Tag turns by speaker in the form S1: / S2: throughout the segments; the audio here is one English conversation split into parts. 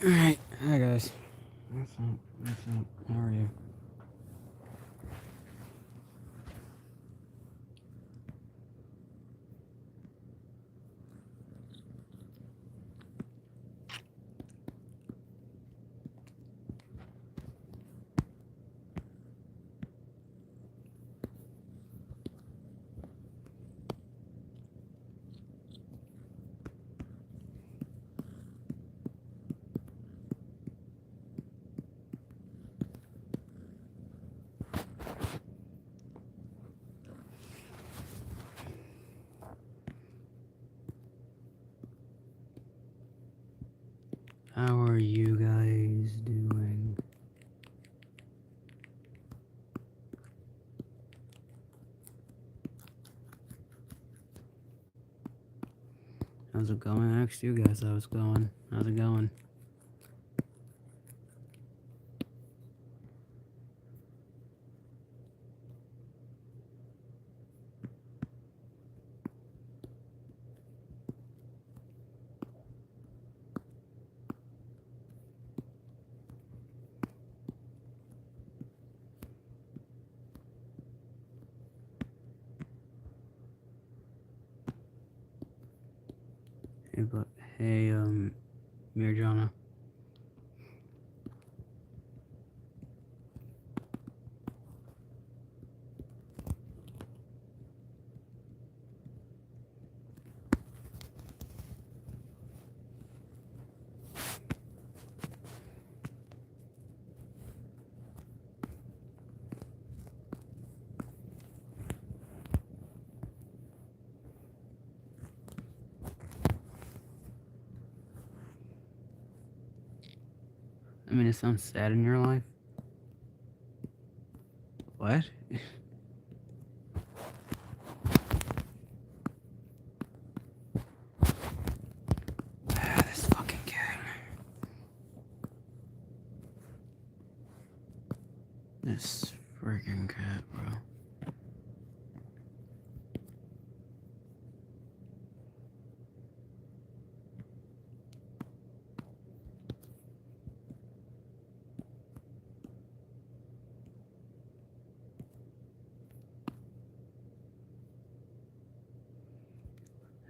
S1: Alright, hi guys. What's up? What's up? How are you? How are you guys doing? How's it going? I asked you guys how it's going. How's it going? Hey, hey, Mirjana. I mean, it sounds sad in your life. What? This fucking cat. This freaking cat, bro.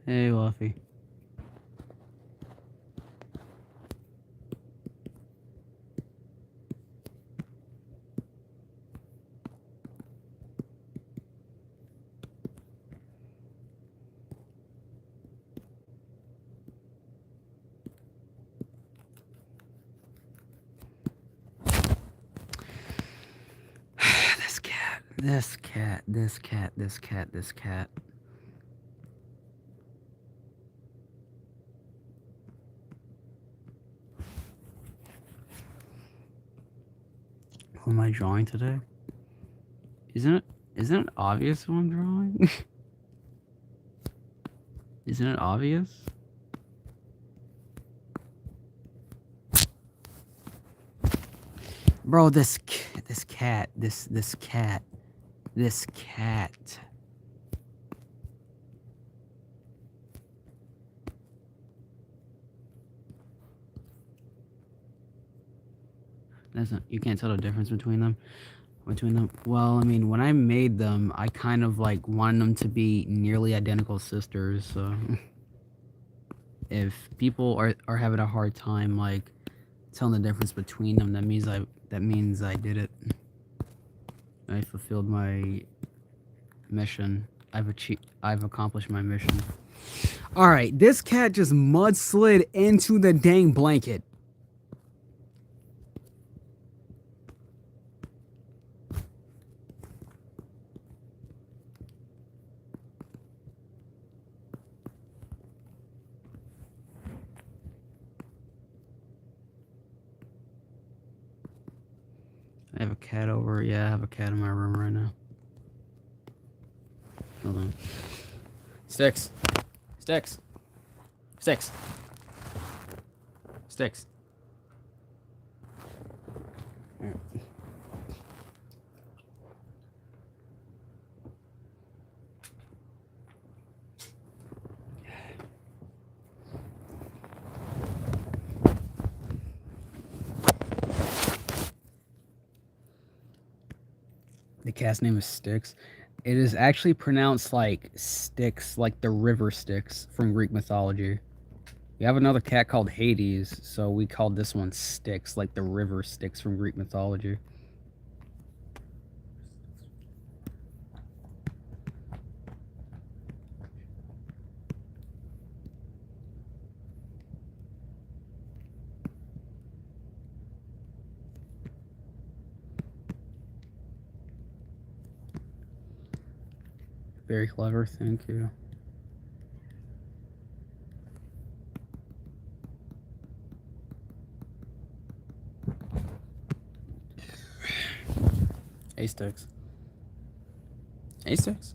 S1: Hey, Luffy. This cat. This cat. This cat. This cat. This cat. Who am I drawing today? Isn't it obvious who I'm drawing? Isn't it obvious? Bro, this cat. You can't tell the difference between them. Well, I mean, when I made them, I kind of like wanted them to be nearly identical sisters. So if people are having a hard time like telling the difference between them, that means I did it. I fulfilled my mission. I've accomplished my mission. All right, this cat just mudslid into the dang blanket. I have a cat over. Yeah, I have a cat in my room right now. Hold on. Sticks. Sticks. Sticks. Sticks. The cat's name is Styx. It is actually pronounced like Styx, like the river Styx from Greek mythology. We have another cat called Hades, so we called this one Styx, like the river Styx from Greek mythology. Very clever, thank you. Hey, Styx. Hey, Styx.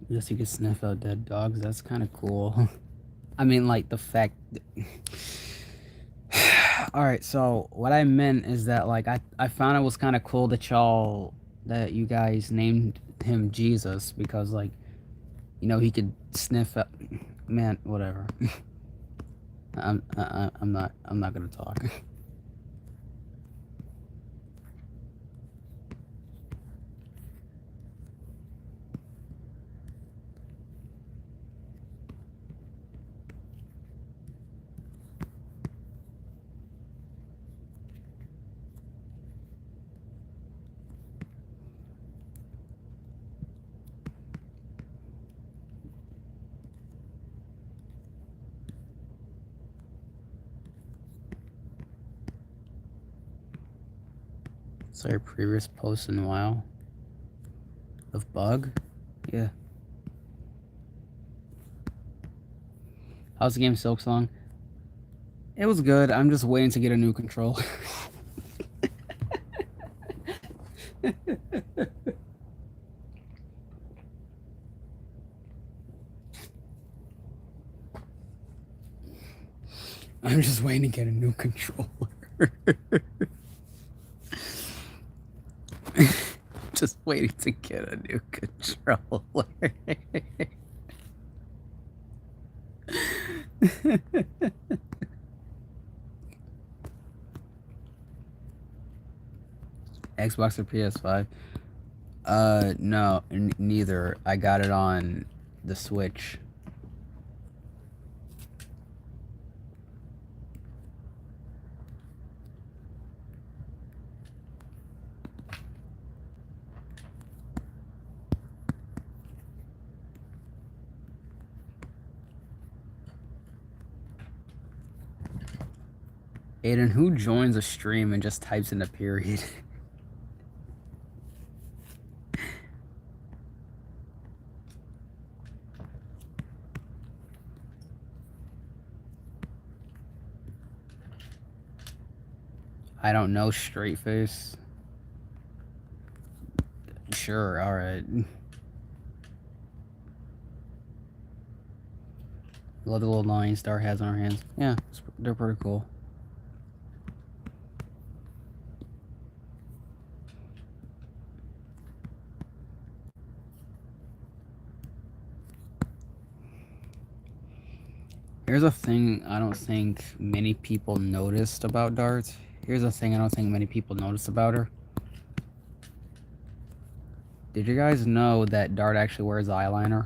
S1: Yes, you can sniff out dead dogs. That's kind of cool. I mean, like the fact. All right, so what I meant is that like I found it was kind of cool that you guys named him Jesus because like he could sniff out. Man, whatever. I'm not gonna talk. So your previous post in a while of bug, yeah. How's the game Silk Song? It was good. I'm just waiting to get a new control. I'm just waiting to get a new controller. Just waiting to get a new controller. Xbox or PS5? No, neither. I got it on the Switch. Aiden, who joins a stream and just types in a period? I don't know, straight face. Sure, alright. Love the little lion Star has on her hands. Yeah, they're pretty cool. Here's a thing I don't think many people noticed about Dart. Here's a thing I don't think many people noticed about her. Did you guys know that Dart actually wears eyeliner?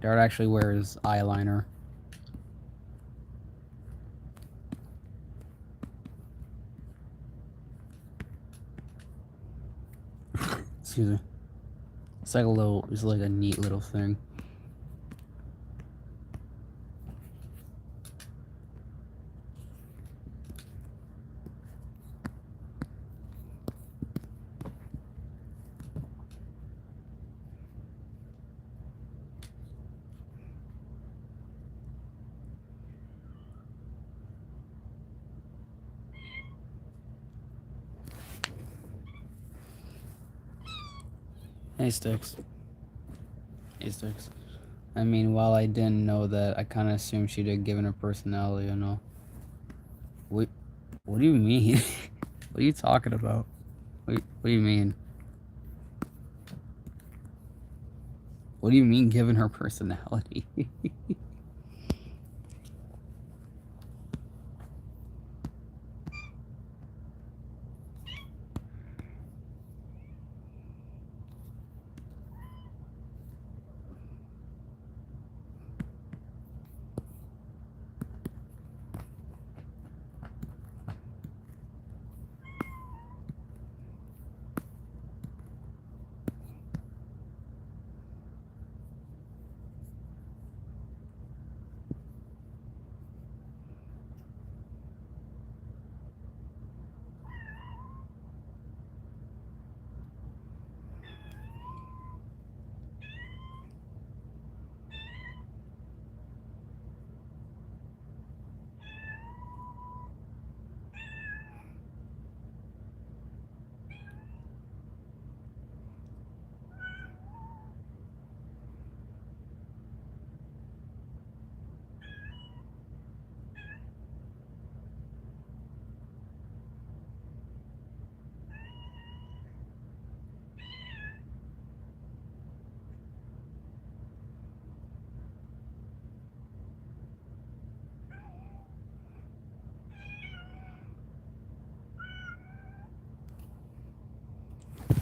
S1: Dart actually wears eyeliner. Excuse me. It's like a neat little thing. Hey, Sticks. Hey, Sticks. I mean, while I didn't know that, I kind of assumed she did, given her personality, you know. What? What do you mean? What are you talking about? What do you mean? What do you mean, given her personality?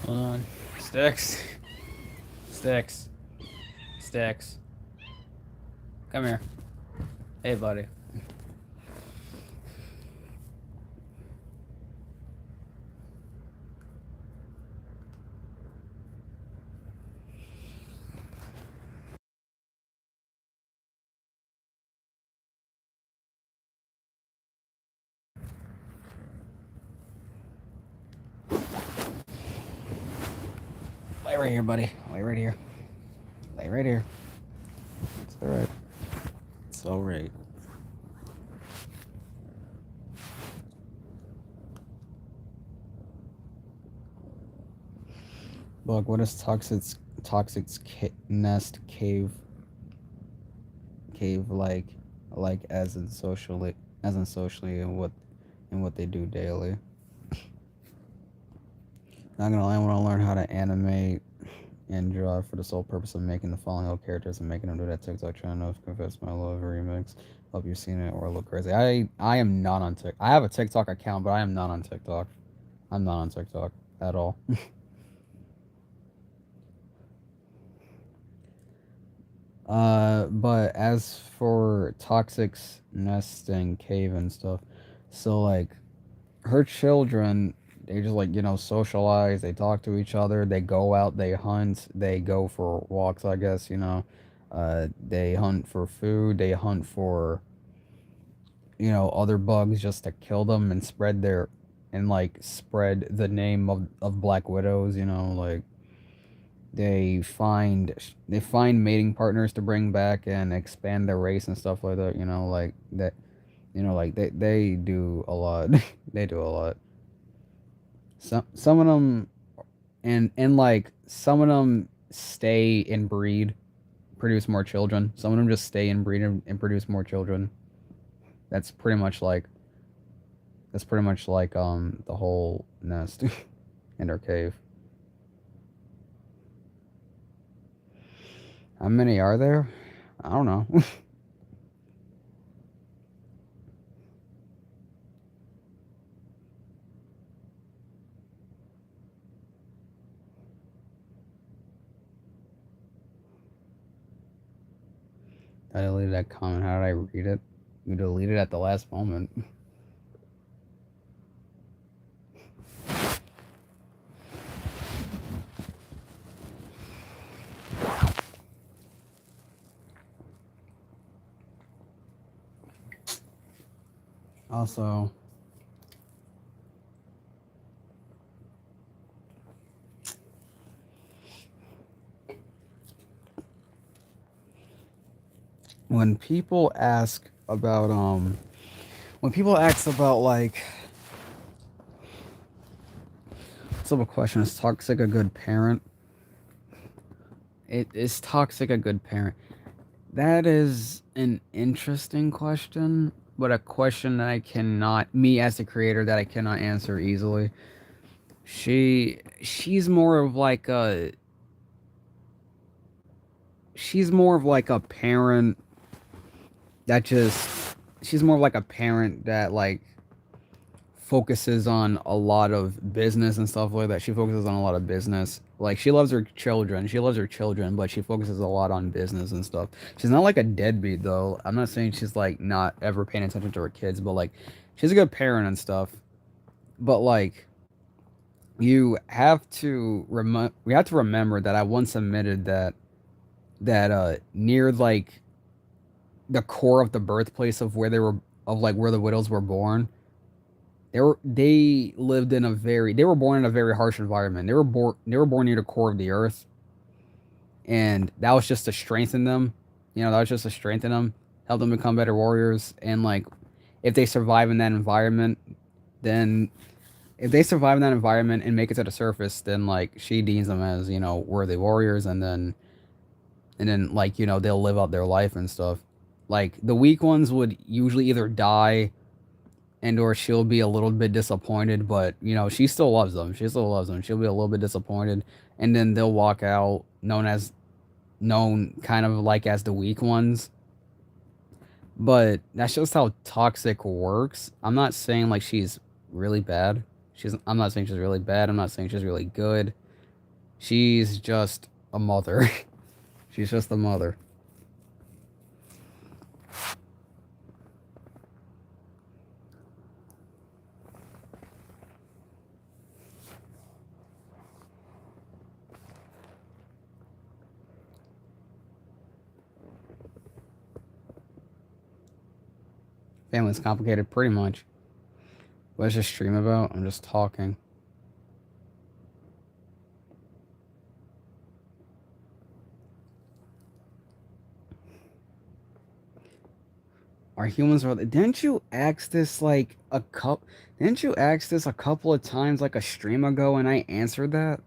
S1: Hold on. Sticks. Sticks. Sticks. Come here. Hey, buddy. Lay right here, buddy. Lay right here. Lay right here. It's alright. It's alright. Look, what is Toxic's nest cave like as in socially and what they do daily. Not gonna lie, I want to learn how to animate and draw for the sole purpose of making the following old characters and making them do that TikTok channel of Confess My Love remix. Hope you've seen it or look crazy. I am not on TikTok. I have a TikTok account, but I am not on TikTok. I'm not on TikTok at all. But as for Toxic's nesting cave and stuff, so like her children, they just like, socialize, they talk to each other, they go out, they hunt, they go for walks, I guess, they hunt for food, they hunt for, other bugs just to kill them and spread the name of Black Widows, like they find mating partners to bring back and expand their race and stuff like that, like that, like they do a lot. They do a lot. Some of them, and like some of them stay and breed, produce more children. Some of them just stay and breed and produce more children. That's pretty much like the whole nest in their cave. How many are there? I don't know. I deleted that comment. How did I read it? You deleted it at the last moment. Also, when people ask about like, simple question, is Toxic a good parent? Is toxic a good parent? That is an interesting question, but a question that I cannot, me as the creator, that I cannot answer easily. She's more of like a she's more of like a parent that just she's more of like a parent that like focuses on a lot of business and stuff like that. She focuses on a lot of business. Like she loves her children. She loves her children, but she focuses a lot on business and stuff. She's not like a deadbeat though. I'm not saying she's like not ever paying attention to her kids, but like she's a good parent and stuff. But like we have to remember that I once admitted that near like the core of the birthplace of where they were of like where the widows were born, they lived in a very they were born in a very harsh environment. They were born near the core of the earth, and that was just to strengthen them. You know, that was just to strengthen them, help them become better warriors. And like, if they survive in that environment, then if they survive in that environment and make it to the surface, then like she deems them as worthy warriors, and then like they'll live out their life and stuff. Like the weak ones would usually either die and or she'll be a little bit disappointed, but she still loves them. She still loves them. She'll be a little bit disappointed, and then they'll walk out known kind of like as the weak ones. But that's just how toxic works. I'm not saying like she's really bad. I'm not saying she's really bad. I'm not saying she's really good. She's just a mother. She's just a mother. Family's complicated, pretty much. What's this stream about? I'm just talking. Are humans real? Didn't you ask this like a cup? Didn't you ask this a couple of times like a stream ago and I answered that?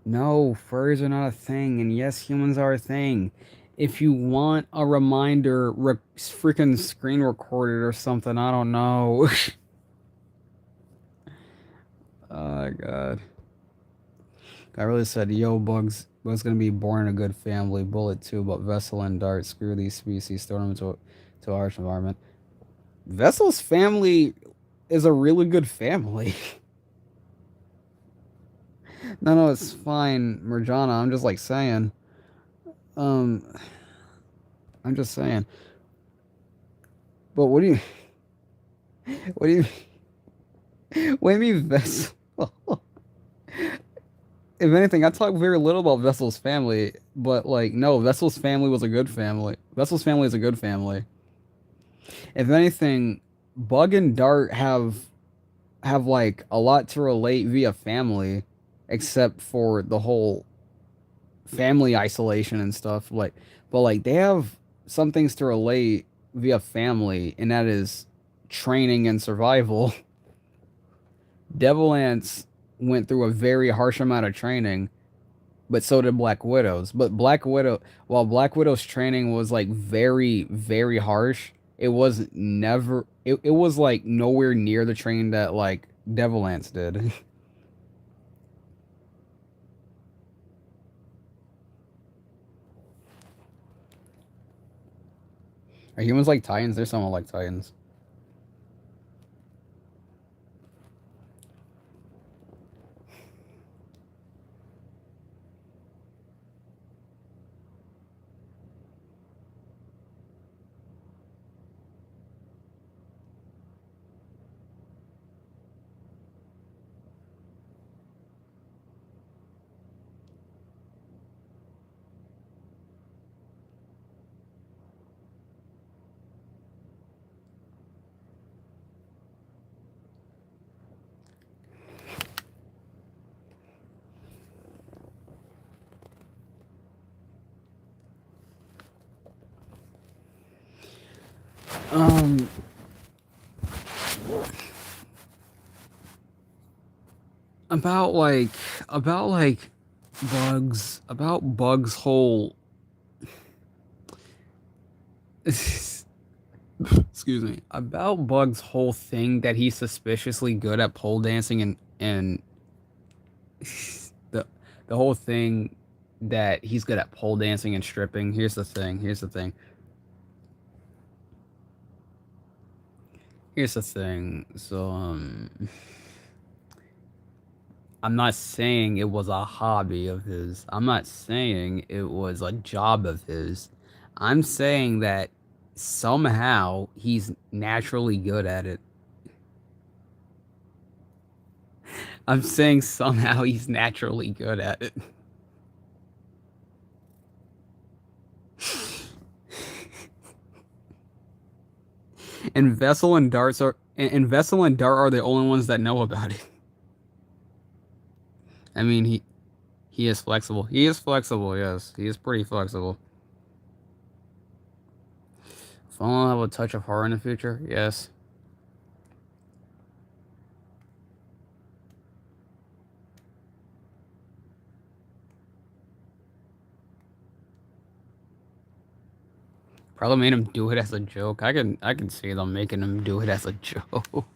S1: No, furries are not a thing, and yes, humans are a thing. If you want a reminder, freaking screen record it or something. I don't know. Oh god. I really said, yo, Bugs gonna be born in a good family. Bullet too, but Vessel and Dart, screw these species, throw them to a harsh environment. Vessel's family is a really good family. No, no, it's fine, Merjana. I'm just like saying. Um, I'm just saying. But what do you, what do you mean Vessel? If anything, I talk very little about Vessel's family, but like, no, Vessel's family was a good family. Vessel's family is a good family. If anything, Bug and Dart have like a lot to relate via family, except for the whole family isolation and stuff. Like, but like they have some things to relate via family, and that is training and survival. Devil Ants went through a very harsh amount of training, but so did Black Widows. But while Black Widow's training was like very, very harsh, it was like nowhere near the training that like Devil Ants did. Are humans like Titans? They're somewhat like Titans. Um, about like about like Bug's whole excuse me, about Bug's whole thing that he's suspiciously good at pole dancing and the the whole thing that he's good at pole dancing and stripping. Here's the thing. So I'm not saying it was a hobby of his. I'm not saying it was a job of his. I'm saying that somehow he's naturally good at it. I'm saying somehow he's naturally good at it. And Vessel and Dart are the only ones that know about it. I mean, he is flexible. He is flexible. Yes, he is pretty flexible. Fall have a touch of horror in the future. Yes. Probably made him do it as a joke. I can see them making him do it as a joke.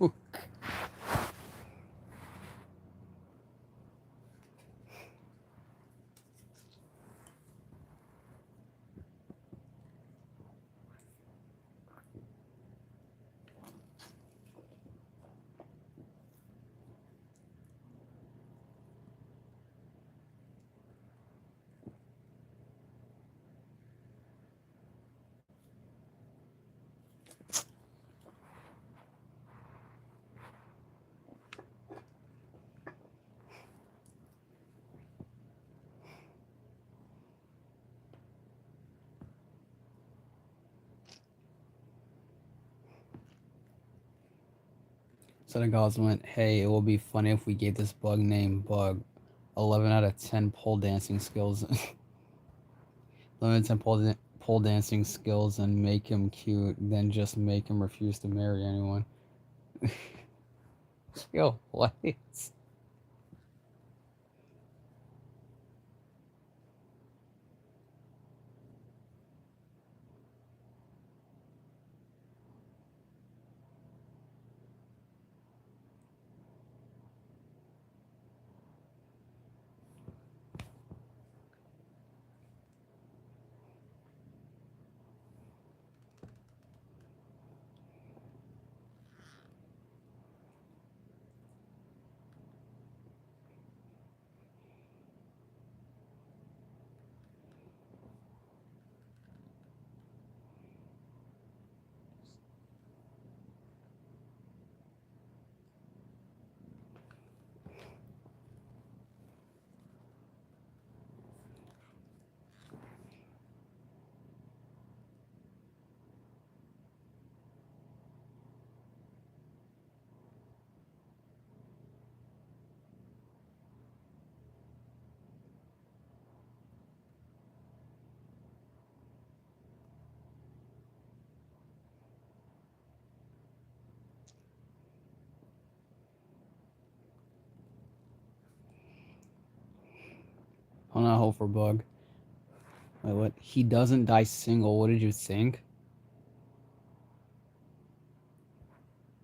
S1: So the gods went, "Hey, it will be funny if we gave this bug name Bug 11 out of 10 pole dancing skills. 11 out of 10 pole dancing skills and make him cute, then just make him refuse to marry anyone." Yo, what? Hold on, hold for Bug. Wait, what? He doesn't die single. What did you think?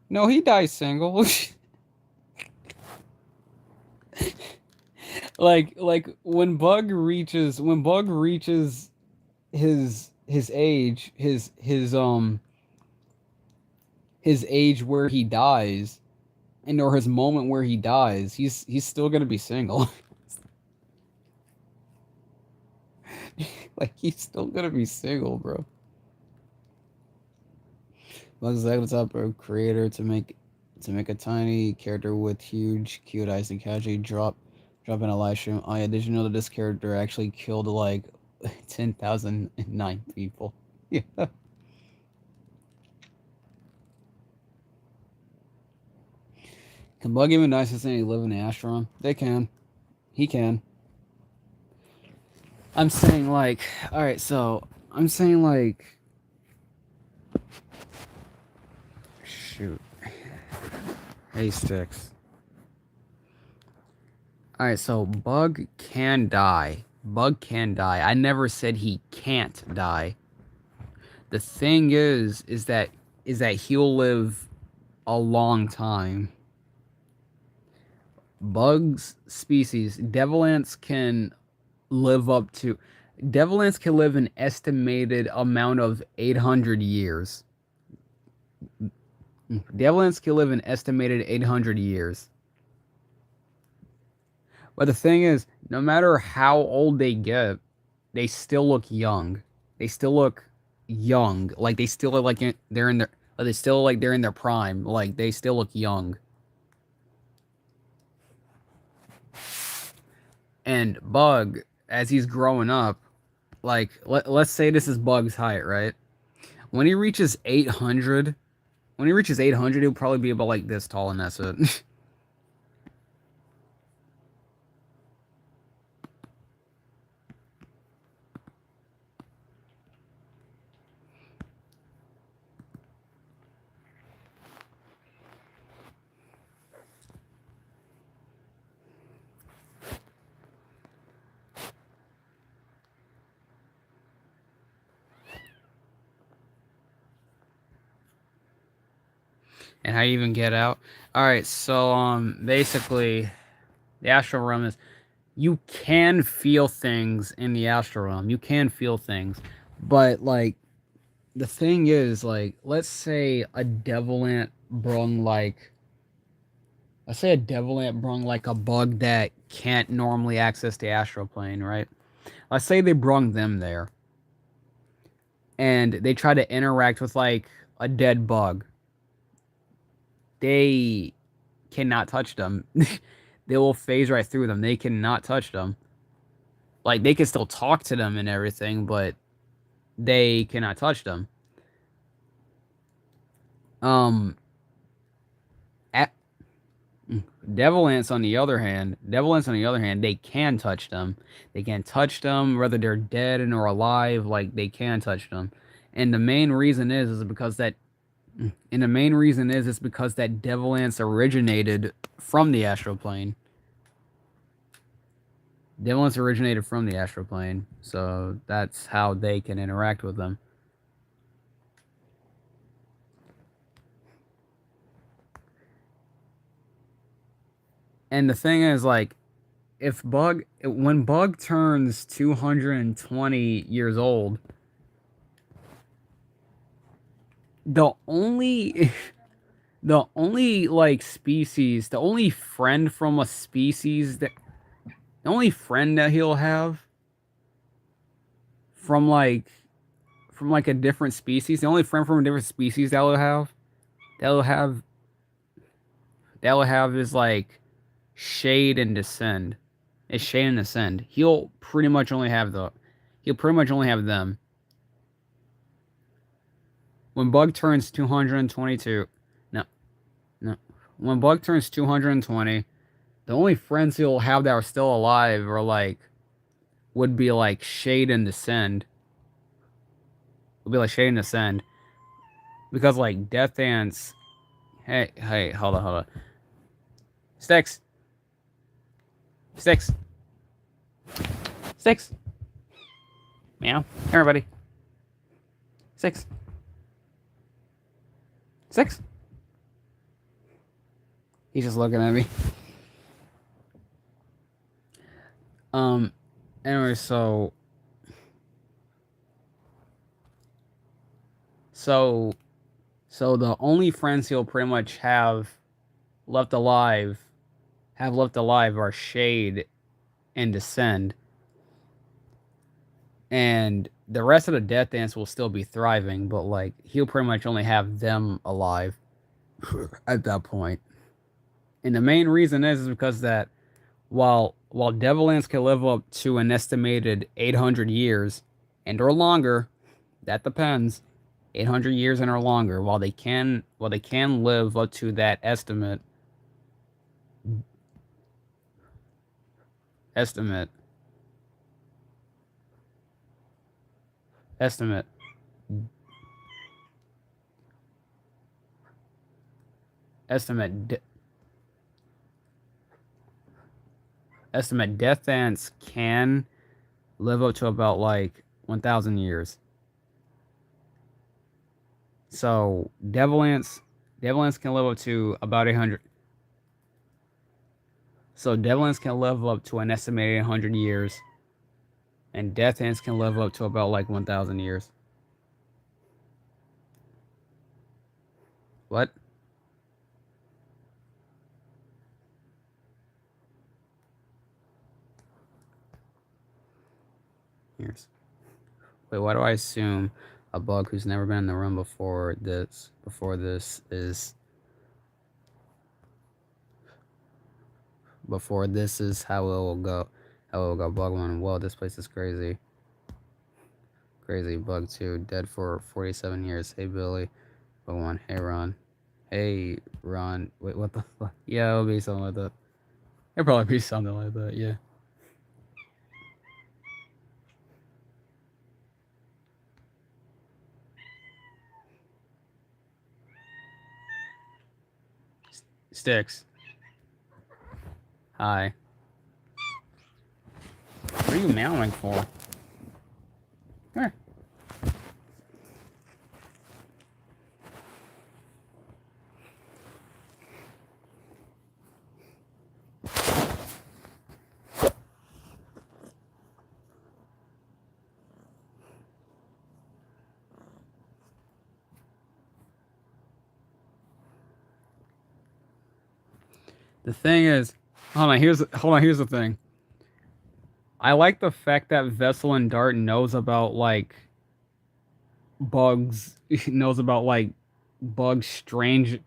S1: No, he dies single. Like when Bug reaches his age, his age where he dies, and or his moment where he dies, he's still gonna be single. Like he's still gonna be single, bro. Bug's like, what's up, bro? Creator to make a tiny character with huge cute eyes and casually drop in a live stream. Oh yeah, did you know that this character actually killed like 10,009 people? Yeah. Can Bug even die since they live in the Astron? They can. He can. I'm saying like, all right, so I'm saying like, shoot, hey sticks. Alright, so Bug can die. Bug can die. I never said he can't die. The thing is that he'll live a long time. Bugs species, devil ants can live up to devil ants can live an estimated amount of 800 years. Devil ants can live an estimated 800 years. But the thing is, no matter how old they get, they still look young. They still look young. Like they still look like they're in their they still like they're in their prime. Like they still look young. And Bug, as he's growing up, like let's say this is Bug's height, right? When he reaches 800, he'll probably be about like this tall, and that's it. And how you even get out? All right, so basically, the astral realm is you can feel things in the astral realm. You can feel things, but like the thing is, like, let's say a devil ant brung like a bug that can't normally access the astral plane, right? Let's say they brung them there, and they try to interact with like a dead bug. They cannot touch them. They will phase right through them. They cannot touch them. Like they can still talk to them and everything, but they cannot touch them. Um, at, devil ants on the other hand, they can touch them. They can touch them whether they're dead or alive. Like they can touch them, and the main reason is because that, and the main reason is it's because that devil ants originated from the astral plane. Devil ants originated from the astral plane, so that's how they can interact with them. And the thing is, like, when Bug turns 220 years old, the only, the only friend from a species that, the only friend that he'll have from like, a different species, the only friend from a different species that will have, is like Shade and Descend. It's Shade and Descend. He'll pretty much only have them. When Bug turns 222, no, no. When Bug turns 220, the only friends he'll have that are still alive would be like Shade and Descend. Would be like Shade and Descend. Because like Death Ants. Hey, hold on. Sticks. Sticks. Sticks. Meow. Everybody. Six. Six. He's just looking at me. Anyway, so the only friends he'll pretty much left alive have left alive are Shade and Descend. And the rest of the Death Ants will still be thriving, but like he'll pretty much only have them alive at that point. And the main reason is because that while devil ants can live up to an estimated 800 years and or longer, that depends. 800 years and or longer, while they can live up to that estimate estimate estimate estimate death ants can live up to about like 1,000 years. So devil ants can live up to about 100. So devil ants can live up to an estimated 100 years, and death ants can live up to about like 1,000 years. What? Years. Wait, why do I assume a bug who's never been in the room before this is how it will go. How it will go. Bug one. Whoa, this place is crazy. Crazy. Bug two. Dead for 47 years. Hey Billy. Bug one. Hey Ron. Hey Ron. Wait, what the fuck? Yeah, it'll be something like that. It'll probably be something like that. Yeah. Sticks. Hi. What are you meowing for? Come here. The thing is, hold on. Here's the thing. I like the fact that Vessel and Dart knows about like bugs. Knows about like bugs strange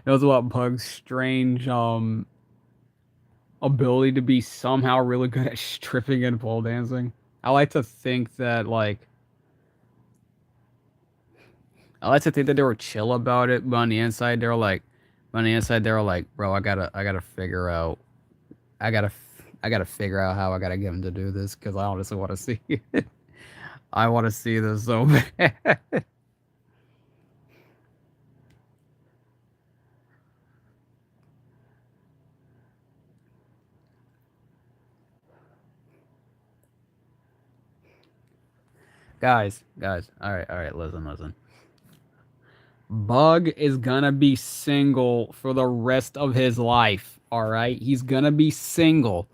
S1: knows about bugs strange ability to be somehow really good at stripping and pole dancing. I like to think that like I like to think that they were chill about it, but on the inside they were like, bro, I gotta figure out, I gotta, I gotta figure out how I gotta get him to do this because I honestly want to see it. I want to see this so bad. Guys, all right, listen. Bug is gonna be single for the rest of his life. All right, he's gonna be single.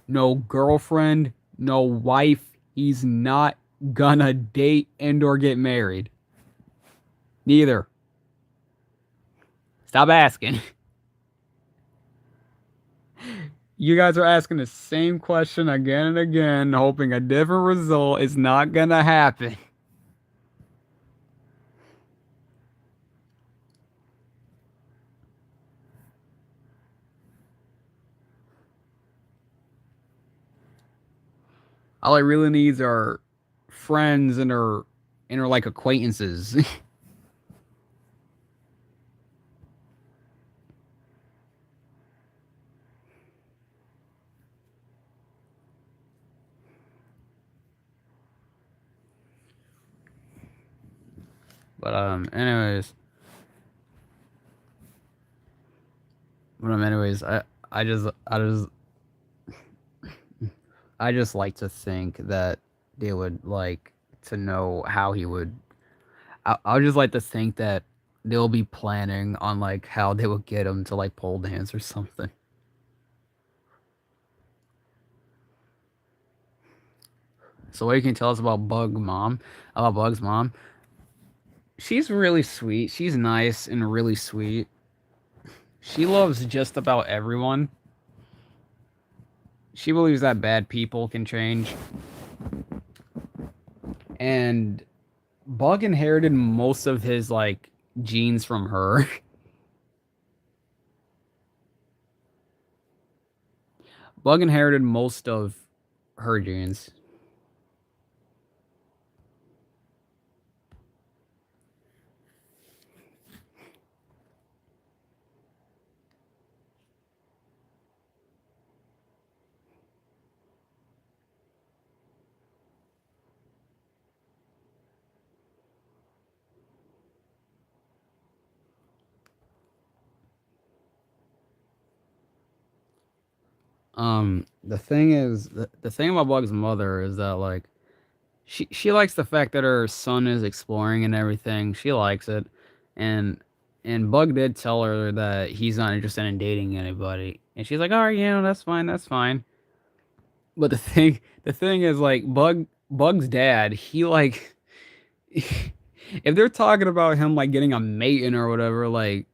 S1: No girlfriend, no wife. He's not gonna date and or get married. Neither. Stop asking. You guys are asking the same question again and again, hoping a different result. Is not gonna happen. All he really needs are friends and her like acquaintances. But anyways, I just I just like to think that they would like to know how he would. I would just like to think that they'll be planning on like how they would get him to like pole dance or something. So what you can tell us about Bug's mom? She's really sweet. She's nice and really sweet. She loves just about everyone. She believes that bad people can change. And Bug inherited most of his like genes from her. Bug inherited most of her genes. The thing is, the thing about Bug's mother is that like she likes the fact that her son is exploring and everything. She likes it, and Bug did tell her that he's not interested in dating anybody, and she's like, all right, that's fine, that's fine. But the thing is like Bug's dad, he like if they're talking about him like getting a mating or whatever, like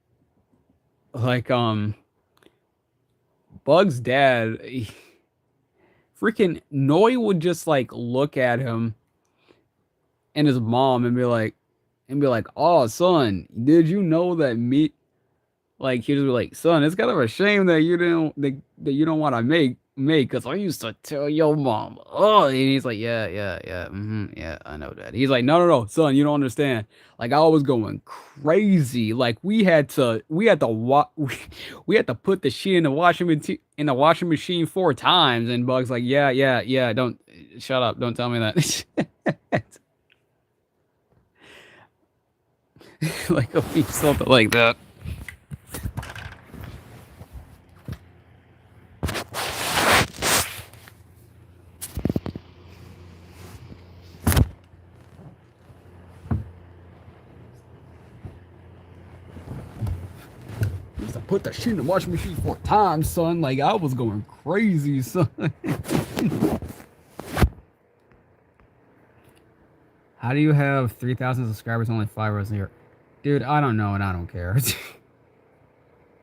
S1: Bug's dad, freaking Noi would just like look at him and his mom and be like, "Oh, son, did you know that me?" Like he just be like, "Son, it's kind of a shame that you don't want to make, cause I used to tell your mom." Oh, and he's like, "Yeah, yeah, yeah, yeah, I know that." He's like, "No, no, no, son, you don't understand. Like I was going crazy. Like we had to put the shit in the washing machine 4 times." And Bug's like, "Yeah, yeah, yeah. Don't shut up. Don't tell me that." Like something like that. Used to put the shit in the washing machine 4 times, son. Like I was going crazy, son. How do you have 3,000 subscribers, only 5 hours a year? Dude, I don't know and I don't care.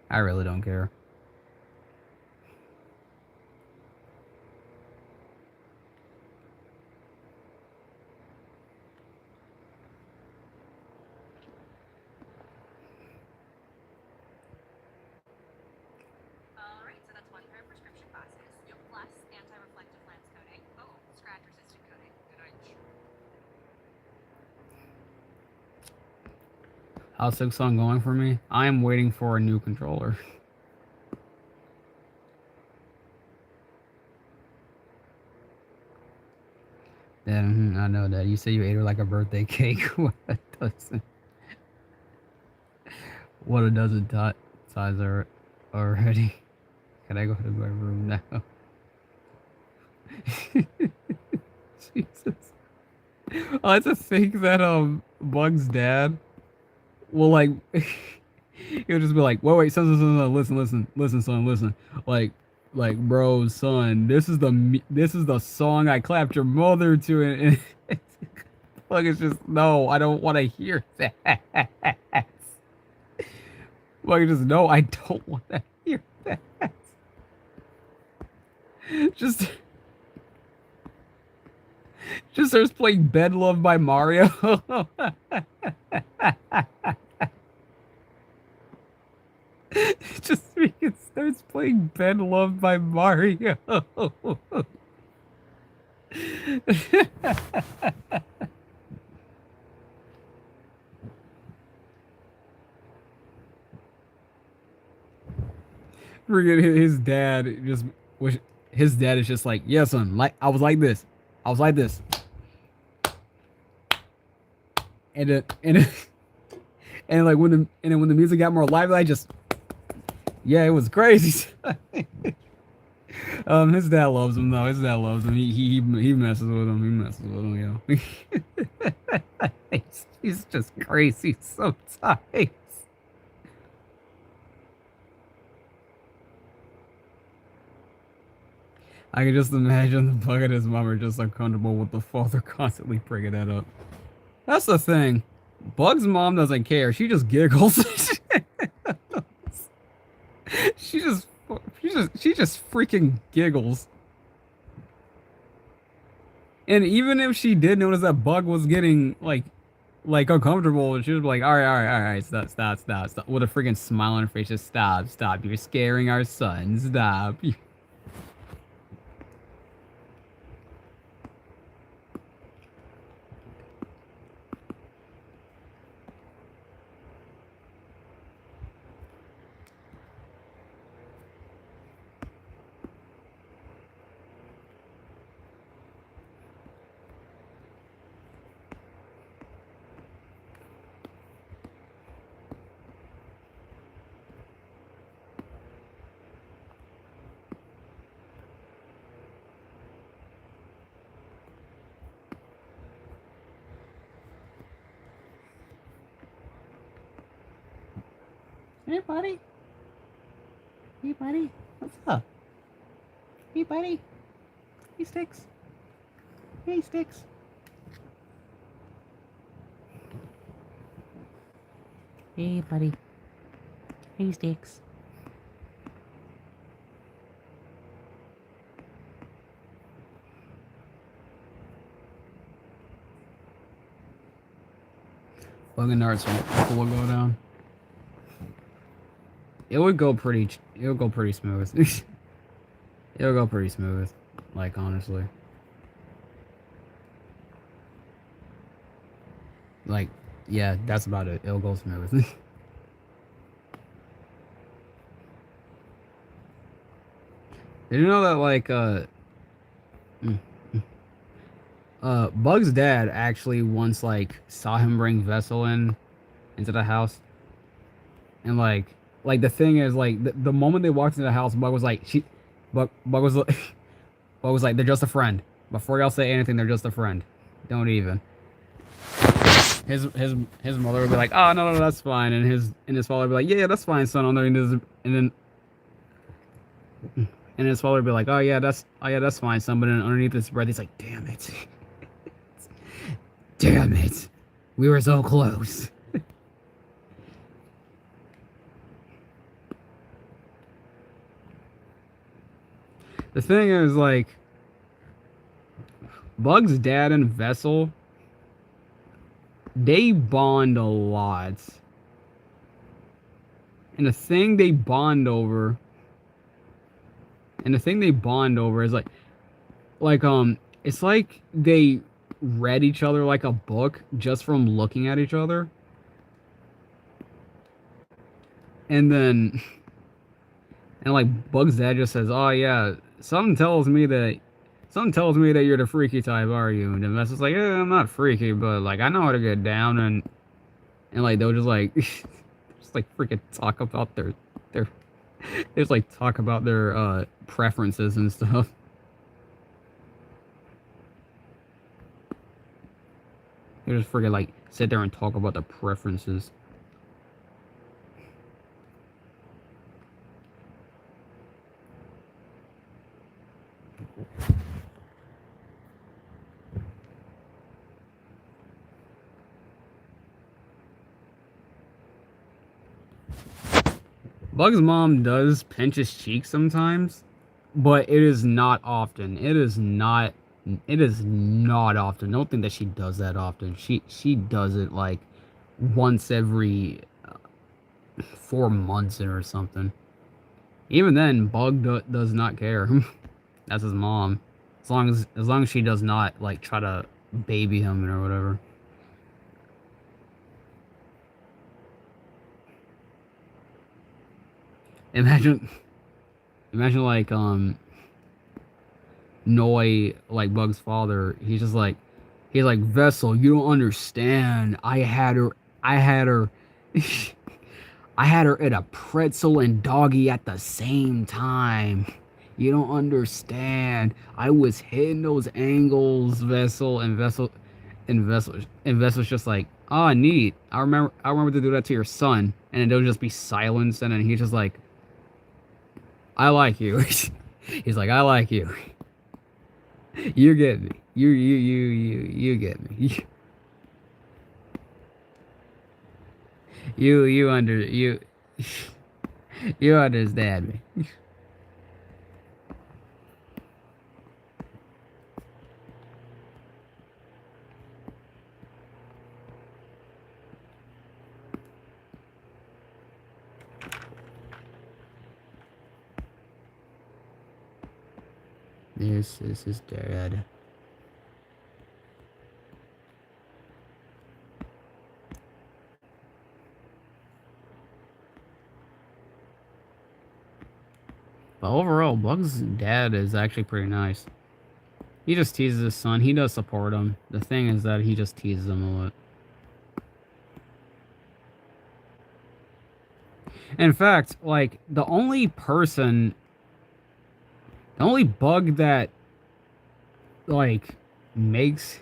S1: I really don't care. How's Silksong going for me? I am waiting for a new controller. Yeah, I know that. You say you ate her like a birthday cake. What a dozen size are already. Can I go to my room now? Jesus. I like to think that Bug's dad will like he'll just be like, wait, son, listen, son, listen. Bro, son, this is the song I clapped your mother to, and Bug is just no, I don't want to hear that. Bug is just no, I don't want to hear that. Just starts playing Bed Love by Mario. Just because starts playing Ben Love by Mario. Forget his dad just wish his dad is just like, yeah, son, like I was like this. I was like this. And and like when the music got more lively, I just yeah, it was crazy. His dad loves him though. His dad loves him. He messes with him. He messes with him, he's just crazy sometimes. I can just imagine the Bug and his mom are just uncomfortable with the father constantly bringing that up. That's the thing. Bug's mom doesn't care. She just giggles. she just she just freaking giggles. And even if she did notice that Bug was getting like uncomfortable, she was like, all right, stop. With a freaking smile on her face, just stop. You're scaring our son. Stop. Hey, buddy. Hey, buddy. What's up? Hey, buddy. Hey, Sticks. Hey, Sticks. Hey, buddy. Hey, Sticks. Bug darts will go down. It would go pretty. It would go pretty smooth. It would go pretty smooth. Like honestly. Like, yeah, that's about it. It'll go smooth. Did you know that like mm, Bug's dad actually once like saw him bring Vessel into the house, and like the thing is like the moment they walked into the house, Bug was like Bug was Bug was like, they're just a friend. Before y'all say anything, they're just a friend. Don't even. His mother would be like, oh no, that's fine, and his father would be like, yeah, that's fine, son. And his father would be like, oh yeah, that's fine, son. But then underneath his breath, he's like, damn it. Damn it. We were so close. The thing is, like, Bug's dad and Vessel, they bond a lot. And the thing they bond over is it's like they read each other like a book just from looking at each other. And then like Bug's dad just says, oh yeah, something tells me that you're the freaky type, are you? And then Vessel's like, yeah, I'm not freaky, but like I know how to get down. And like they'll just like just like freaking talk about their they just like talk about their preferences and stuff. They just freaking like sit there and talk about the preferences. Bug's mom does pinch his cheek sometimes, but it is not often. It is not often. Don't think that she does that often. She does it like once every 4 months or something. Even then, Bug does not care. That's his mom. As long as she does not like try to baby him or whatever. Imagine like Noi, like Bug's father. He's like, Vessel, you don't understand. I had her I had her at a pretzel and doggy at the same time. You don't understand. I was hitting those angles, Vessel's just like, oh, neat. I remember to do that to your son. And then there'll just be silence, and then he's just like, I like you. He's like, I like you. You get me. You get me. You you understand me. This is dead. But overall, Bug's dad is actually pretty nice. He just teases his son. He does support him. The thing is that he just teases him a lot. In fact, like, the only bug that, like, makes...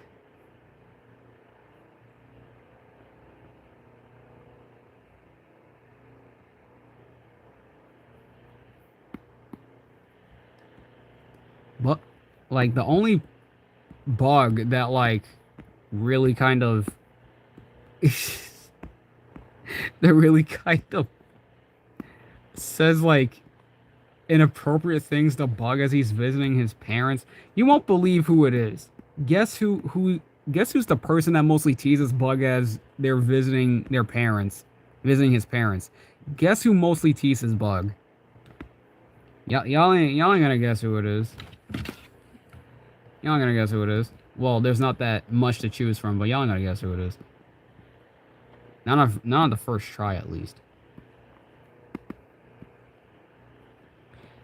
S1: Like the only bug that like really kind of that really kind of says like inappropriate things to Bug as he's visiting his parents. You won't believe who it is. Guess guess who's the person that mostly teases Bug as they're visiting their parents, visiting his parents. Guess who mostly teases Bug? Y'all ain't gonna guess who it is. Y'all ain't gonna guess who it is. Well, there's not that much to choose from, but y'all ain't gonna guess who it is. Not on the first try, at least.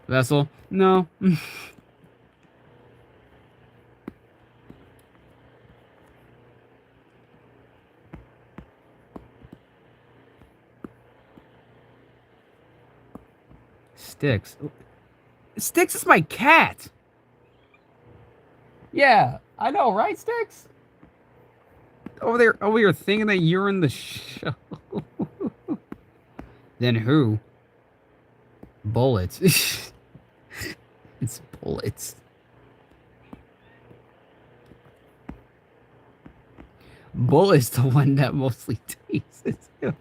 S1: Vessel? No. Sticks. Sticks is my cat! Yeah, I know, right, Sticks? Over there thinking that you're in the show. Then who? Bullets. It's bullets. Bullet's the one that mostly teases him.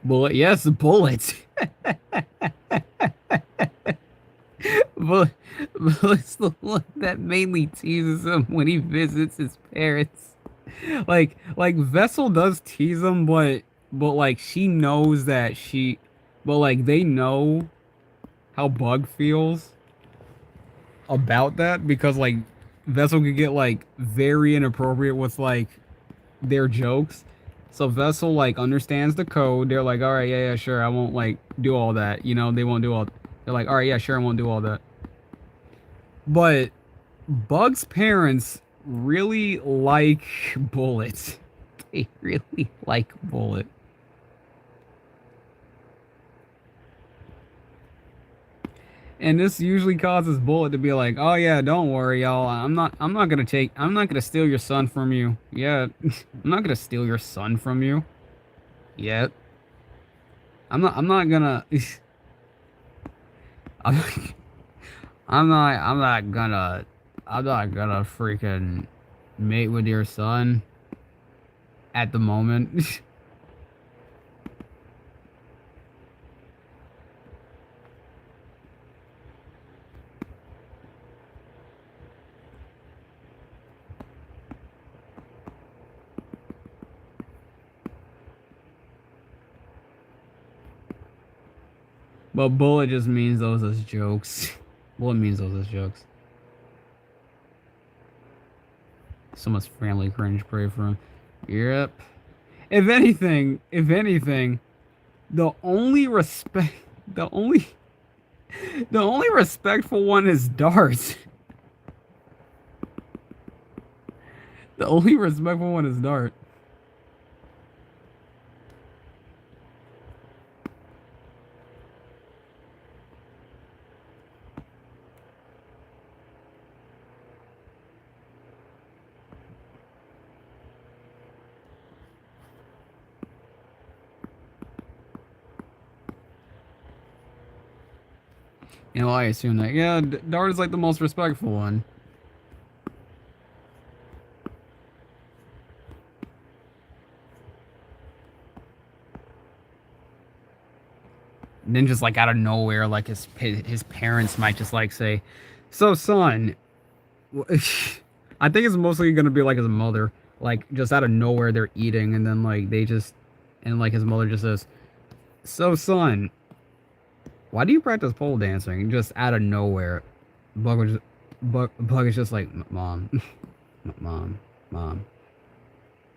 S1: Bullet, yes, bullets. Bullet's the one that mainly teases him when he visits his parents. Like Vessel does tease him, but like she knows that but like they know how Bug feels about that because like Vessel could get like very inappropriate with like their jokes. So Vessel like understands the code. They're like, all right, yeah, sure, I won't like do all that. You know, they won't do all. They're like, all right, yeah, sure, I won't do all that. But Bug's parents really like Bullet. They really like Bullet. And this usually causes Bullet to be like, "Oh yeah, don't worry, y'all. I'm not gonna steal your son from you. Yeah, I'm not gonna steal your son from you. Yet. I'm not gonna I'm, I'm not gonna freaking mate with your son at the moment." But Bullet just means those as jokes. Bullet means those as jokes. So much family cringe, pray for him. Yep. If anything, the only respect, the only, the only respectful one is Dart. The only respectful one is Dart. You know, I assume that. Yeah, Dart is like the most respectful one. And then just like out of nowhere, like his parents might just like say, "So son," I think it's mostly gonna be like his mother, like just out of nowhere they're eating, and then like and like his mother just says, "So son, why do you practice pole dancing?" Just out of nowhere, Bug is just like, "Mom, mom, mom,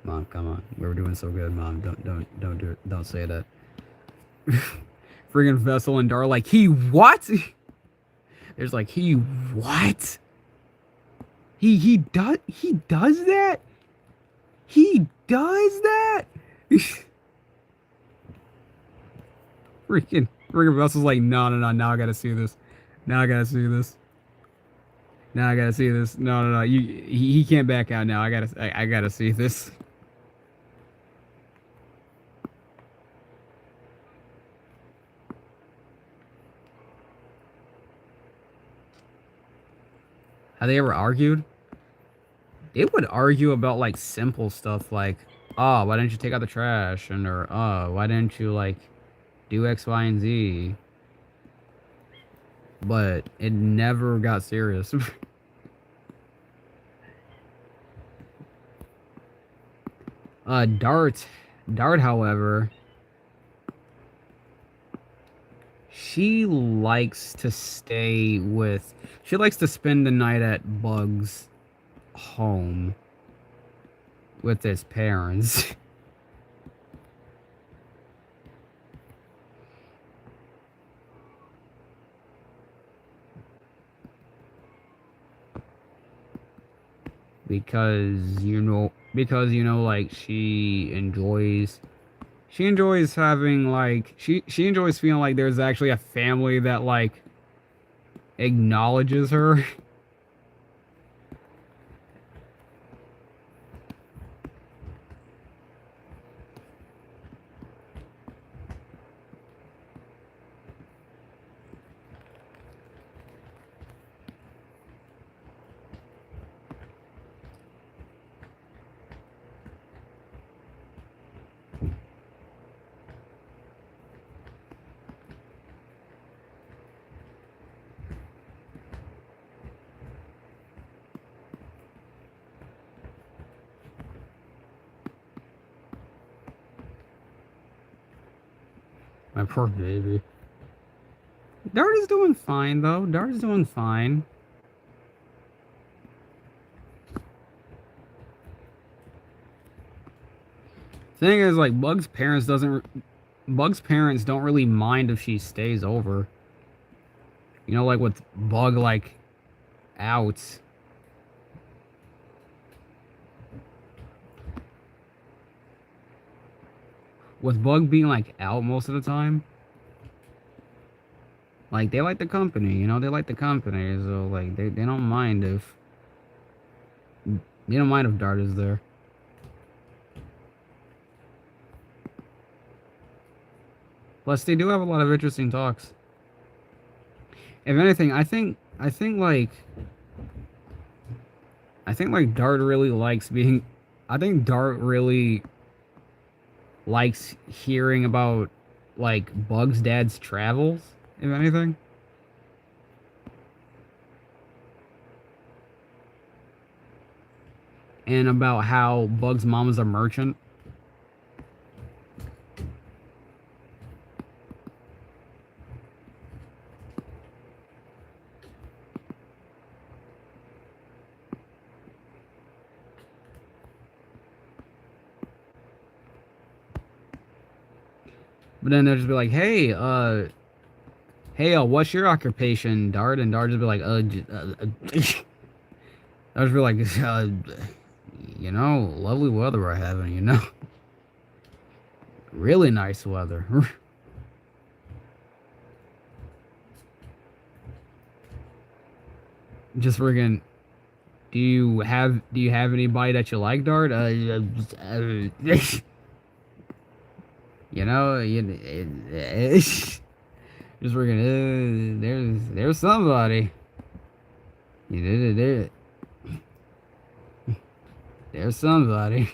S1: mom, come on, we're doing so good, mom. Don't do it. Don't say that." Friggin' Vessel and Dar like, he what? There's like, he what? He does that? He does that? Freaking Freaking Russell's like, no, no, no. Now I gotta see this. Now I gotta see this. Now I gotta see this. No, no, no. He can't back out now. I gotta see this. Have they ever argued? They would argue about like simple stuff like, oh, why didn't you take out the trash? And or oh, why didn't you like do X, Y, and Z? But it never got serious. Dart, however, she likes to stay with. She likes to spend the night at Bug's home with his parents. Because like she enjoys having like she enjoys feeling like there's actually a family that like acknowledges her. My poor baby. Dart is doing fine though. Dart is doing fine. Thing is, like Bug's parents don't really mind if she stays over. You know, like with Bug like out. With Bug being like out most of the time. Like they like the company, you know, they like the company, so like they don't mind if Dart is there. Plus they do have a lot of interesting talks. If anything, I think like Dart really likes being I think Dart really likes hearing about like Bug's dad's travels, if anything. And about how Bug's mom is a merchant. But then they'll just be like, hey, what's your occupation, Dart? And Dart just be like, I'll just be like, lovely weather we're having, really nice weather. Just friggin', do you have anybody that you like, Dart? You know, just friggin', there's somebody. There, there's somebody.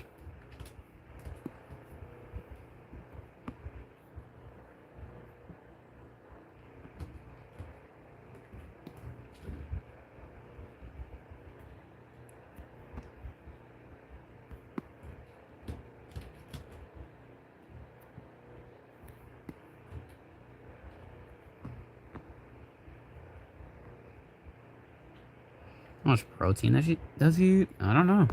S1: How much protein does he eat? I don't know.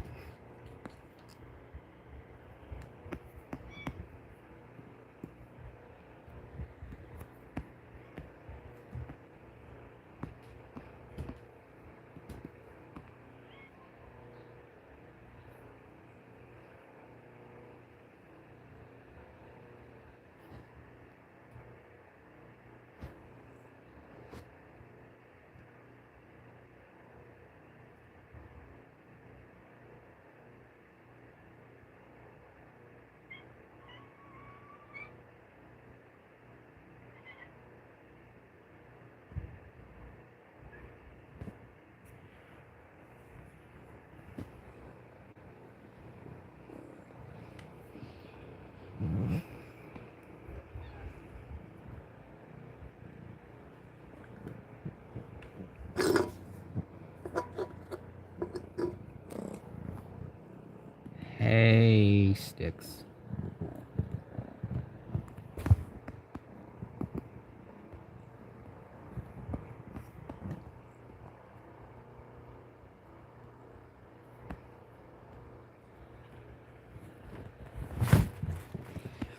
S1: my sticks.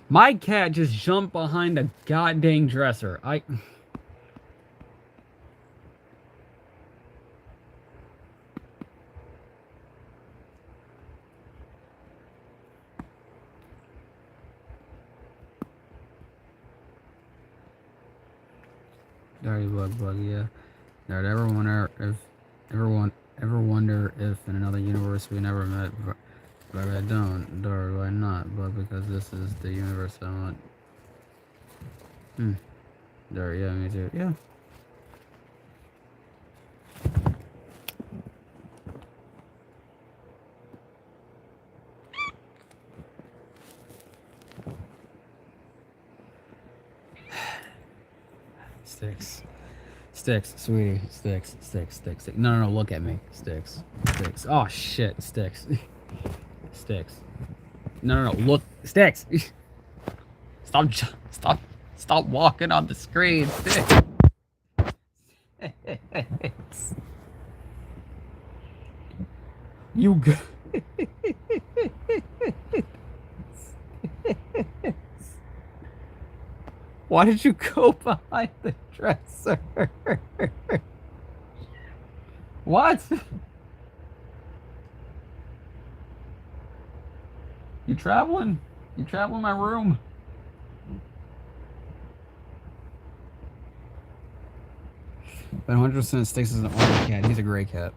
S1: My cat just jumped behind a goddamn dresser. Dirty bug, yeah. I'd ever wonder if ever wonder if in another universe we never met, but I don't. Or why not? But because this is the universe I want. There, yeah, me too. Yeah. Sticks. Sticks, sweetie. Sticks. No, look at me. Sticks. Oh, shit. Sticks. Sticks. No, look. Sticks. Stop walking on the screen. Sticks. You go. Why did you go behind the dresser? What? You traveling? You traveling my room? But 100% Sticks is an orange cat. He's a gray cat.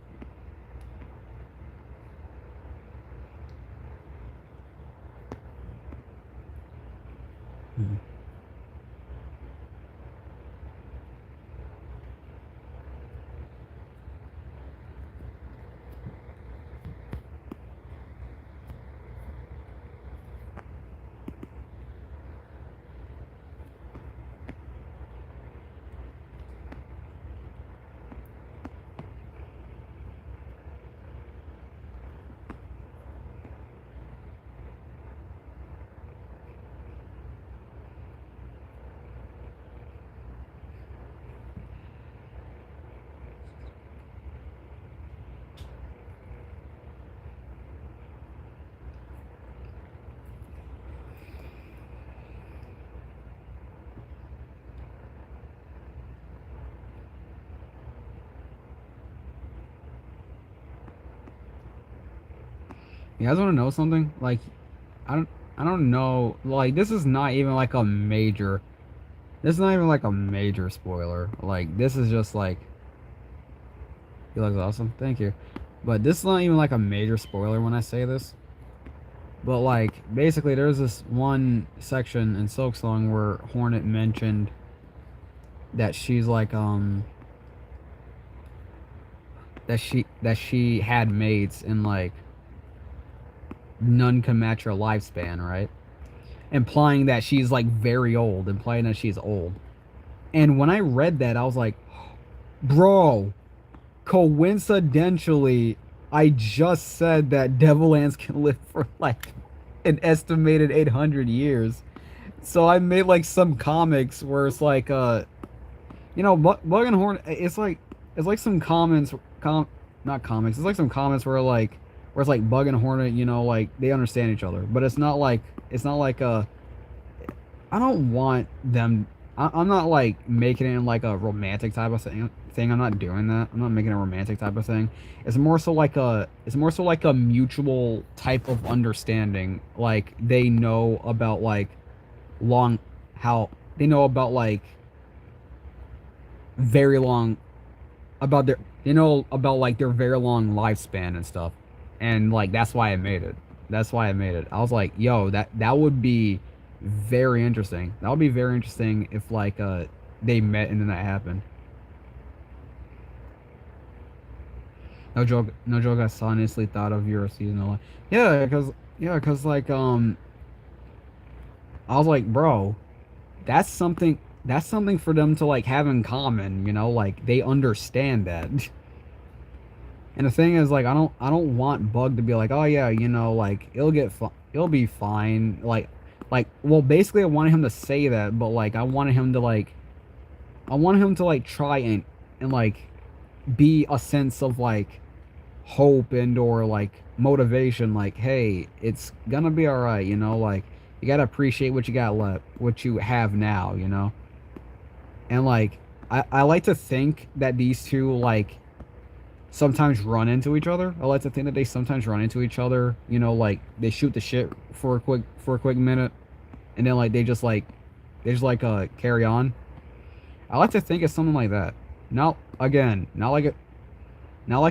S1: You guys want to know something? Like, I don't know. Like, this is not even like a major. This is not even like a major spoiler. Like, this is just like. He looks awesome. Thank you. But this is not even like a major spoiler when I say this. But like, basically, there's this one section in Silksong where Hornet mentioned that she's like that she had mates and like none can match her lifespan, right? Implying that she's like very old, implying that she's old. And when I read that, I was like, bro, coincidentally, I just said that devil ants can live for like an estimated 800 years. So I made like some comics where it's like you know, Bug and Horn, it's like some comments not comics, it's like some comments where it's like Bug and Hornet, you know, like they understand each other, but it's not like I don't want them. I'm not like making it like a romantic type of thing. I'm not doing that. I'm not making a romantic type of thing. It's more so like a mutual type of understanding. Like they know about like how they know about like very long about their very long lifespan and stuff. And like that's why I made it. I was like, yo, that would be very interesting. That would be very interesting if like they met and then that happened. No joke. I honestly thought of your seasonal life. Cause like I was like, bro, that's something for them to like have in common. You know, like they understand that. And the thing is, like, I don't want Bug to be like, oh yeah, you know, like it'll get fun. It'll be fine. Well, basically, I wanted him to say that, but like, I wanted him to like try and like be a sense of like hope and or like motivation. Like, hey, it's gonna be all right. Like you gotta appreciate what you got left, what you have now. And like, I like to think that these two like sometimes run into each other. I like to think that they sometimes run into each other. Like they shoot the shit for a quick minute, and then like they just like carry on. I like to think it's something like that. Not again, not like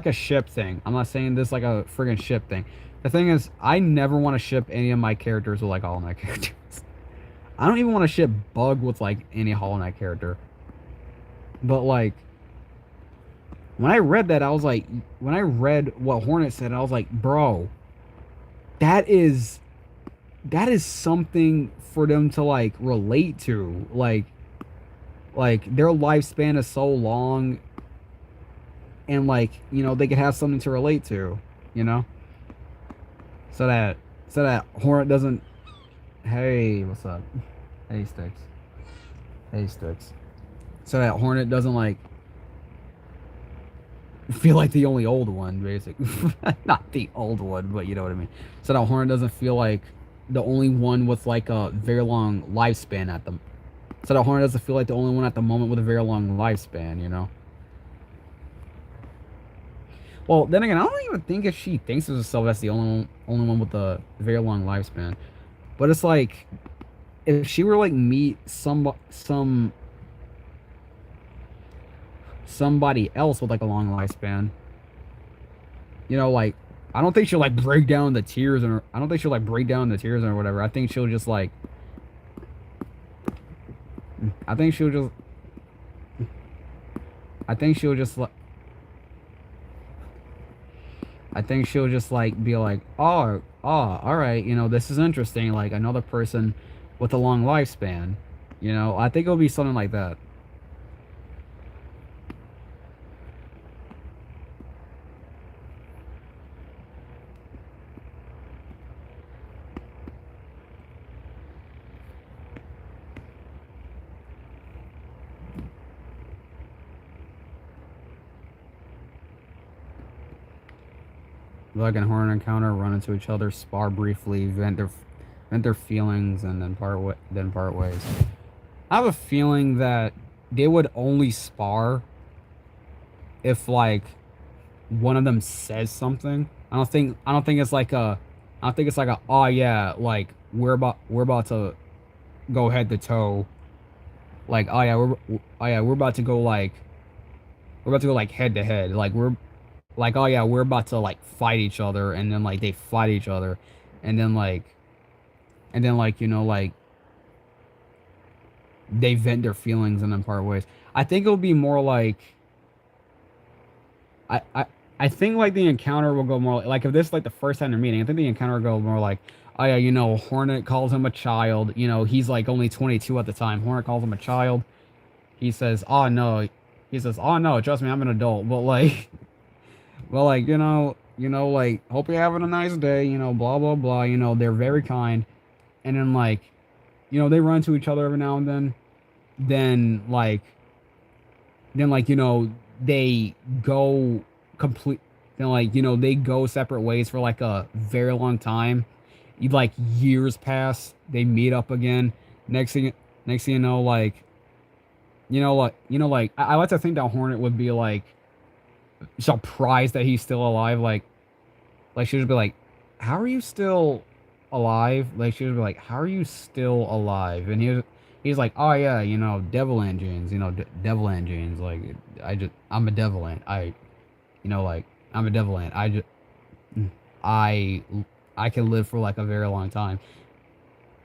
S1: a ship thing. I'm not saying this like a friggin' ship thing. The thing is, I never want to ship any of my characters with like all my characters. I don't even want to ship Bug with like any Hollow Knight character. But like when I read that, I was like, when I read what Hornet said, I was like, bro, that is something for them to like relate to. Like their lifespan is so long, and like they could have something to relate to, you know, so that Hornet doesn't. Hey, what's up? Hey, Sticks. Hey, Sticks. So that Hornet doesn't like feel like the only old one, basically. Not the old one, but you know what I mean. So that Hornet doesn't feel like the only one with like a very long lifespan at them. So that Hornet doesn't feel like the only one at the moment with a very long lifespan, you know. Well, then again, I don't even think if she thinks of herself as the only one with a very long lifespan. But it's like if she were like meet somebody else with like a long lifespan, like I don't think she'll like break down the tears, and I don't think she'll like break down the tears or whatever. I think she'll just like I think she'll just I think she'll just like I think she'll just like be like, oh, all right, this is interesting. Like another person with a long lifespan, I think it'll be something like that. Like an Hornet encounter, run into each other, spar briefly, vent their feelings, and then part ways. I have a feeling that they would only spar if like one of them says something. I don't think it's like I don't think it's like a oh yeah, like we're about to go head to toe. Like oh yeah, we're about to go like head to head. Like we're like oh yeah, we're about to like fight each other, and then like they fight each other, and then like like like they vent their feelings and then part ways. I think it'll be more like I I I think like the encounter will go more like if this is like the first time they're meeting. I think the encounter will go more like oh yeah, Hornet calls him a child. He's like only 22 at the time. Hornet calls him a child. He says oh no, trust me, I'm an adult. But like well like like hope you're having a nice day. Blah blah blah. They're very kind, and then like they run to each other every now and then. Then like they go complete then like they go separate ways for like a very long time. Like years pass, they meet up again. Next thing you know, like like I like to think that Hornet would be like surprised that he's still alive. Like she would be like, how are you still alive? Like she would be like, how are you still alive? And he's like, oh yeah, devil engines, devil engines. Like I'm a devil ant. Like I'm a devil ant. I I can live for like a very long time.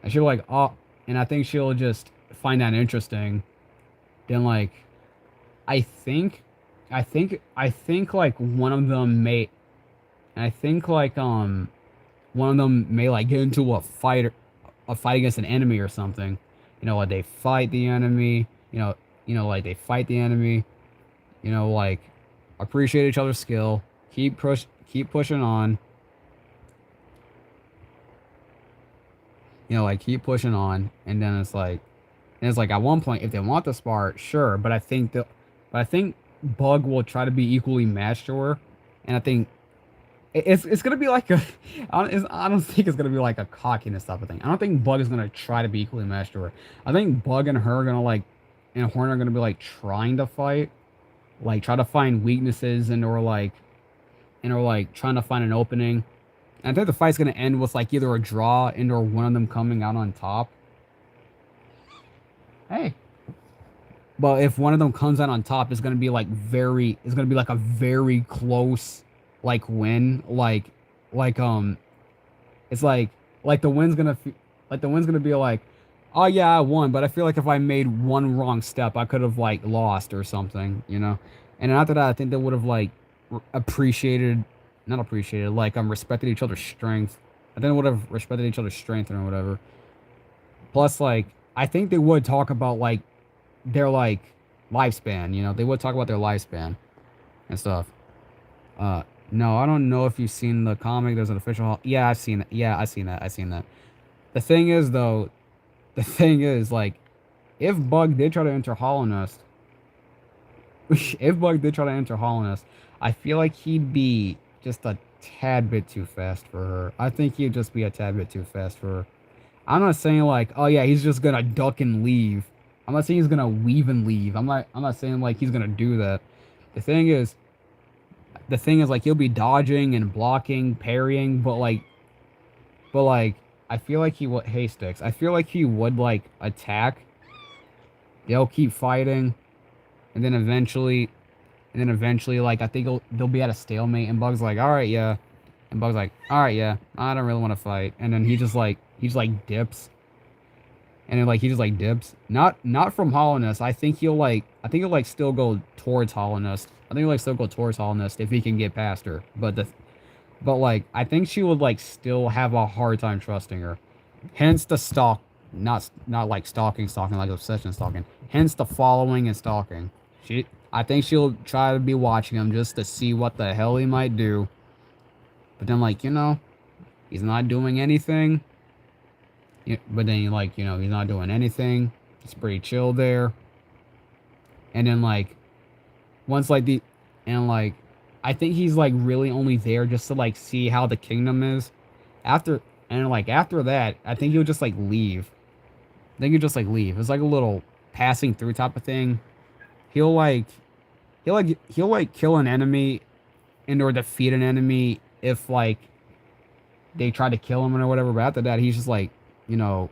S1: And she'll like, oh, and I think she'll just find that interesting. Then like, I think, I think like one of them may, and I think like one of them may like get into a fight against an enemy or something. Like they fight the enemy. Like they fight the enemy. Like appreciate each other's skill. Keep pushing on. like keep pushing on, and then it's like at one point if they want the spar, sure, but I think Bug will try to be equally matched to her, and I think it's gonna be like a I don't think it's gonna be like a cockiness type of thing. I don't think Bug is gonna try to be equally matched to her. I think Bug and her are gonna like and Horn are gonna be like trying to fight, like try to find weaknesses and or like trying to find an opening. And I think the fight's gonna end with like either a draw and or one of them coming out on top. Hey. But if one of them comes out on top, it's gonna be like a very close like win. Like it's like the win's gonna like the win's gonna be like, oh yeah, I won, but I feel like if I made one wrong step, I could have like lost or something, you know. And then after that, I think they would have like appreciated, not appreciated, like respected each other's strength. I think they would have respected each other's strength or whatever. Plus, like I think they would talk about like their like lifespan, you know. They would talk about their lifespan and stuff. Uh, no, I don't know if you've seen the comic. There's an official. Yeah, I've seen it. Yeah, I've seen that. I've seen that. The thing is, though, the thing is, like, if Bug did try to enter Hollow Nest, if Bug did try to enter Hollow Nest, I feel like he'd be just a tad bit too fast for her. I think he'd just be a tad bit too fast for her. I'm not saying like, oh yeah, he's just gonna duck and leave. I'm not saying he's gonna weave and leave. I'm not saying like he's gonna do that. The thing is, the thing is like he'll be dodging and blocking, parrying, but like I feel like he would hey sticks. I feel like he would like attack. They'll keep fighting, and then eventually like I think they'll be at a stalemate, and Bug's like, all right, yeah, and Bug's like, all right, yeah, I don't really want to fight, and then he just like dips, and then like he just like dips, not from Hollow Nest. I think he'll like still go towards Hollow Nest. I think he'll like still go towards Hollow Nest if he can get past her, but like I think she would like still have a hard time trusting her. Hence the stalk, not like stalking like obsession stalking. Hence the following and stalking. I think she'll try to be watching him just to see what the hell he might do. But then like, you know, he's not doing anything. But then like, you know, he's not doing anything. It's pretty chill there. And then like once like the and like I think he's like really only there just to like see how the kingdom is. After that, I think he'll just like leave. I think he'll just like leave. It's like a little passing through type of thing. He'll like he'll like kill an enemy and or defeat an enemy if like they try to kill him or whatever. But after that, he's just like, you know,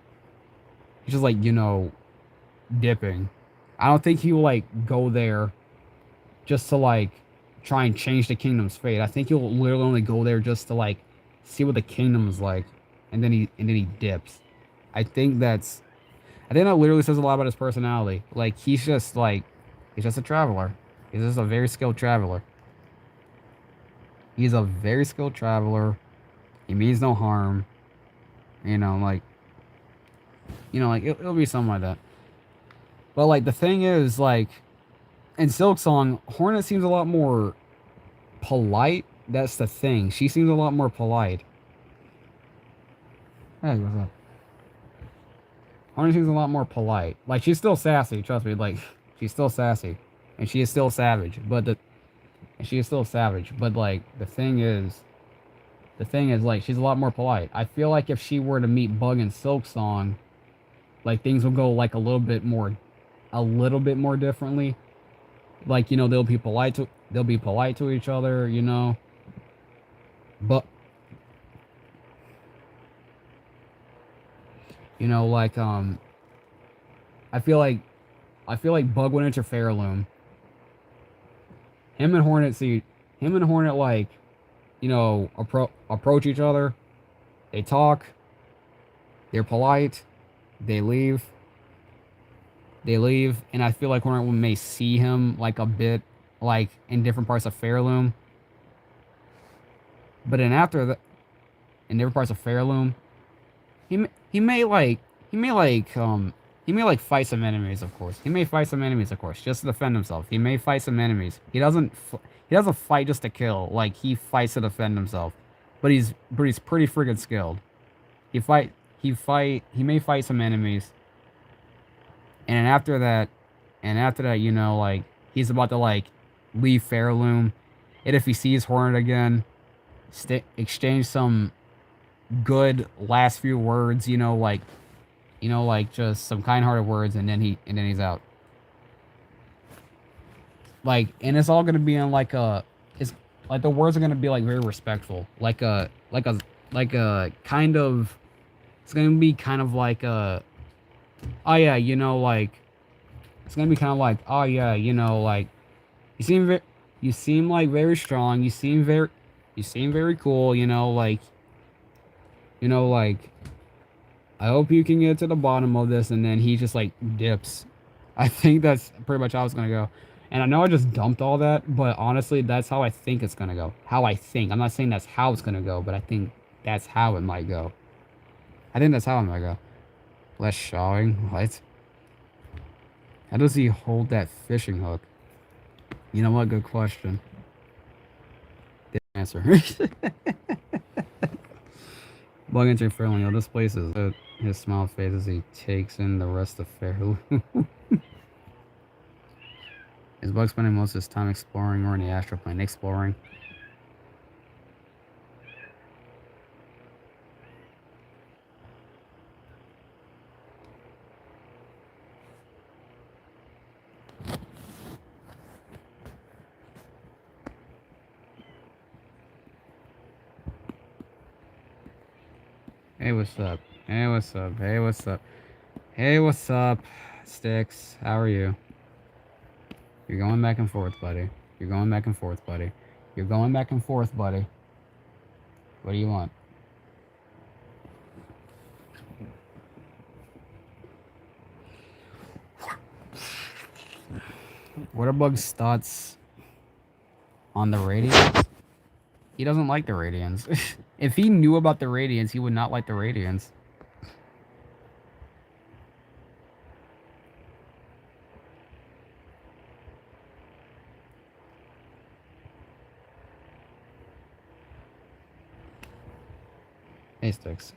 S1: dipping. I don't think he will like go there just to like try and change the kingdom's fate. I think he'll literally only go there just to like see what the kingdom is like, and then he dips. I think that's I think that literally says a lot about his personality. Like he's just a traveler. He's just a very skilled traveler. He's a very skilled traveler. He means no harm. You know, like it'll be something like that. But like the thing is, like in Silk Song, Hornet seems a lot more polite. That's the thing. She seems a lot more polite. Hey, what's up? Hornet seems a lot more polite. Like she's still sassy. Trust me. Like she's still sassy, and she is still savage. But like the thing is like she's a lot more polite. I feel like if she were to meet Bug and Silk Song, like things will go like a little bit more differently. Like, you know, they'll be polite to each other, you know. But you know, like I feel like Bug would enter Fairloom. Him and Hornet like, you know, approach each other. They talk. They're polite. They leave, and I feel like Hornet may see him like a bit, like in different parts of Fairloom. But then after that, in different parts of Fairloom, he may fight some enemies, of course. He may fight some enemies, of course, just to defend himself. He may fight some enemies. He doesn't fight just to kill. Like he fights to defend himself, but he's pretty freaking skilled. He fight he may fight some enemies, and then after that, you know, like he's about to like leave Fairloom, and if he sees Hornet again, exchange some good last few words, you know, like just some kind-hearted words, and then he's out. Like, and it's all gonna be in like it's like the words are gonna be like very respectful, like a kind of, it's gonna be kind of like oh yeah, you know, like it's gonna be kind of like, oh yeah, you know, like you seem very, you seem like very strong, you seem very cool, you know, like I hope you can get to the bottom of this, and then he just like dips. I think that's pretty much how it's gonna go. And I know I just dumped all that, but honestly, that's how I think it's gonna go. How I think. I'm not saying that's how it's gonna go, but I think that's how it might go. I think that's how it might go. Less shawing? What? How does he hold that fishing hook? You know what? Good question. Didn't answer. Bug entering Fairlane. Yo, this place is his smile fades as he takes in the rest of Fairlane. Is Bug spending most of his time exploring or in the astral plane? Exploring. Hey, what's up? Hey, what's up? Hey, what's up? Hey, what's up? Sticks, how are you? You're going back and forth, buddy. You're going back and forth, buddy. You're going back and forth, buddy. What do you want? What are Bug's thoughts on the Radiance? He doesn't like the Radiance. If he knew about the Radiance, he would not like the Radiance. Hey, Sticks.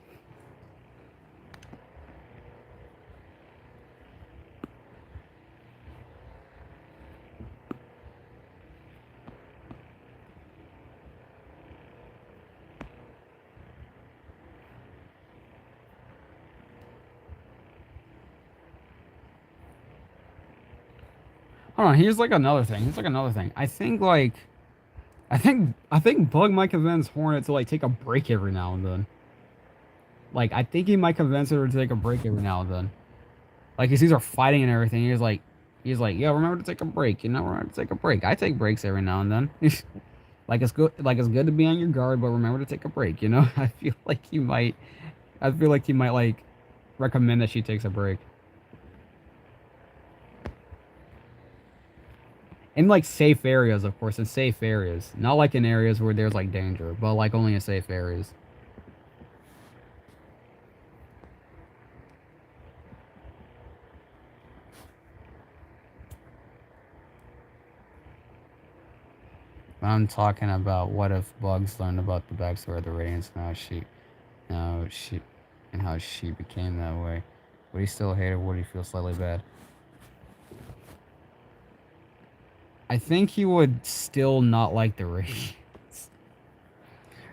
S1: Hold on, here's like another thing. Here's like another thing. I think Bug might convince Hornet to like take a break every now and then. Like I think he might convince her to take a break every now and then. Like he sees her fighting and everything. He's like, yo, remember to take a break. You know, remember to take a break. I take breaks every now and then. Like it's good to be on your guard, but remember to take a break. You know, I feel like he might like recommend that she takes a break. In like safe areas, of course, in safe areas. Not like in areas where there's like danger, but like only in safe areas. But I'm talking about what if Bugs learned about the backstory of the Radiance now she, and how she became that way. Would he still hate her? Would he feel slightly bad? I think he would still not like the Radiance.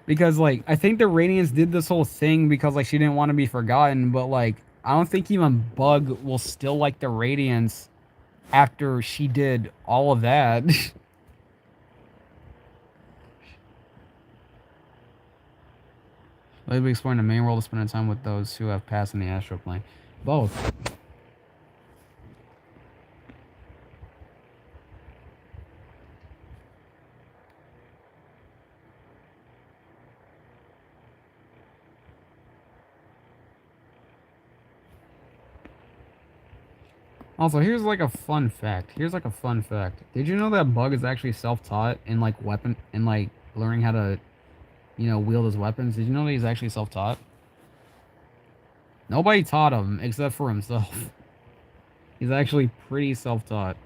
S1: Because, like, I think the Radiance did this whole thing because, like, she didn't want to be forgotten, but, like, I don't think even Bug will still like the Radiance after she did all of that. Lately exploring the main world or spending time with those who have passed in the astral plane. Both. Also, here's like a fun fact. Here's like a fun fact. Did you know that Bug is actually self-taught in like learning how to, you know, wield his weapons? Did you know that he's actually self-taught? Nobody taught him except for himself. He's actually pretty self-taught.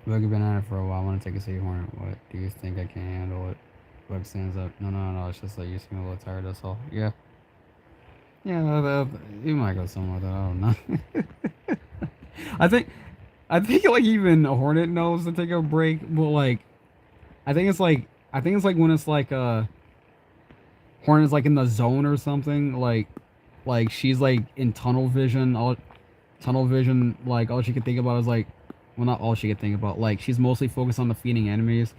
S1: Bug, you've been at it for a while. I want to take a seat, Hornet. What? Do you think I can handle it? Bug stands up. No, no, no. It's just like you seem a little tired, that's all. Yeah. Yeah, you might go somewhere with that. I don't know. I think, I think like even a Hornet knows to take a break, but like, I think it's like when it's like Hornet's like in the zone or something. Like she's like in tunnel vision. All tunnel vision. Like all she could think about is like, well, not all she could think about. Like she's mostly focused on defeating enemies,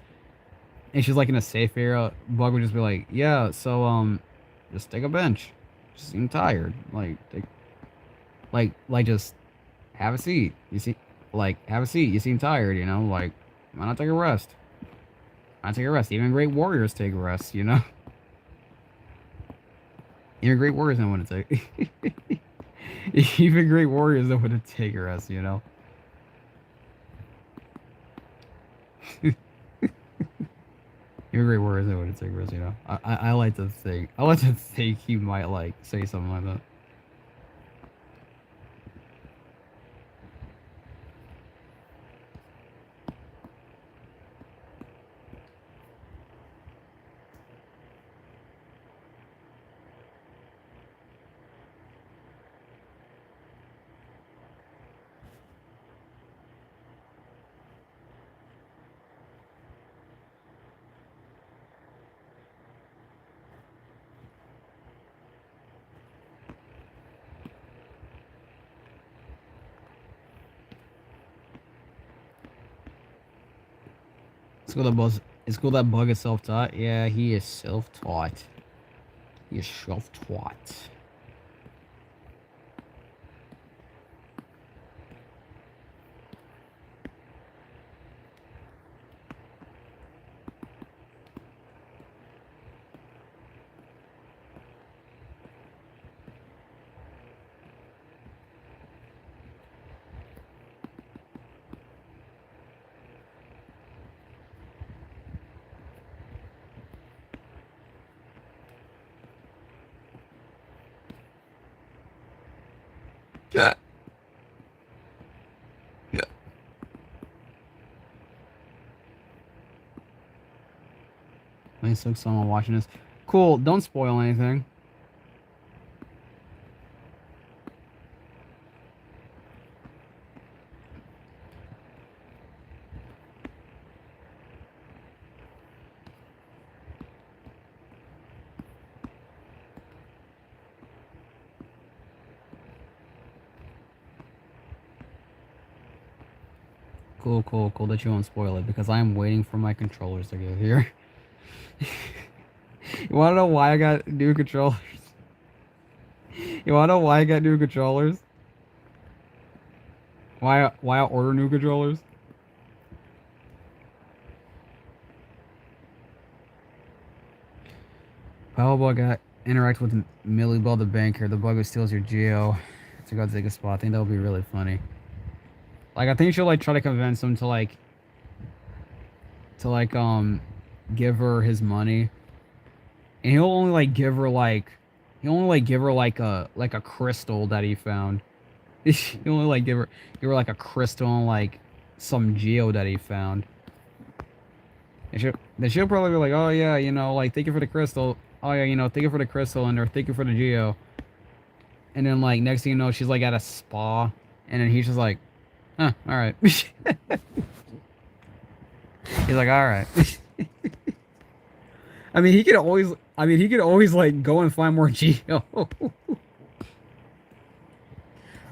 S1: and she's like in a safe area. Bug would just be like, yeah, so just take a bench. Just seem tired. Like take, like just have a seat. You see, like have a seat. You seem tired. You know, like why not take a rest? Why not take a rest? Even great warriors take rest. You know. Even great warriors know when to take. Even great warriors know when to take a rest, you know. Even great warriors know when to take a rest, you know. I like to think. I like to think he might like say something like that. It's cool that Bug is self-taught. Yeah, he is self-taught. He is self-taught. Yeah. Yeah. Nice look, someone watching this. Cool. Don't spoil anything. Cool, cool, cool that you won't spoil it because I'm waiting for my controllers to get here. You wanna know why I got new controllers? You wanna know why I got new controllers? Why I order new controllers? Powerball got interact with Millie Bell the banker. The bug who steals your geo to go take a spot. I think that would be really funny. Like I think she'll like try to convince him to give her his money, and he'll only like give her like a crystal that he found. He'll only like give her like a crystal and like some geo that he found. And she'll probably be like, oh yeah, you know, like thank you for the crystal. Oh yeah, you know, thank you for the crystal and or thank you for the geo. And then like next thing you know, she's like at a spa, and then he's just like, huh, all right. He's like, all right. I mean, he could always like go and find more geo.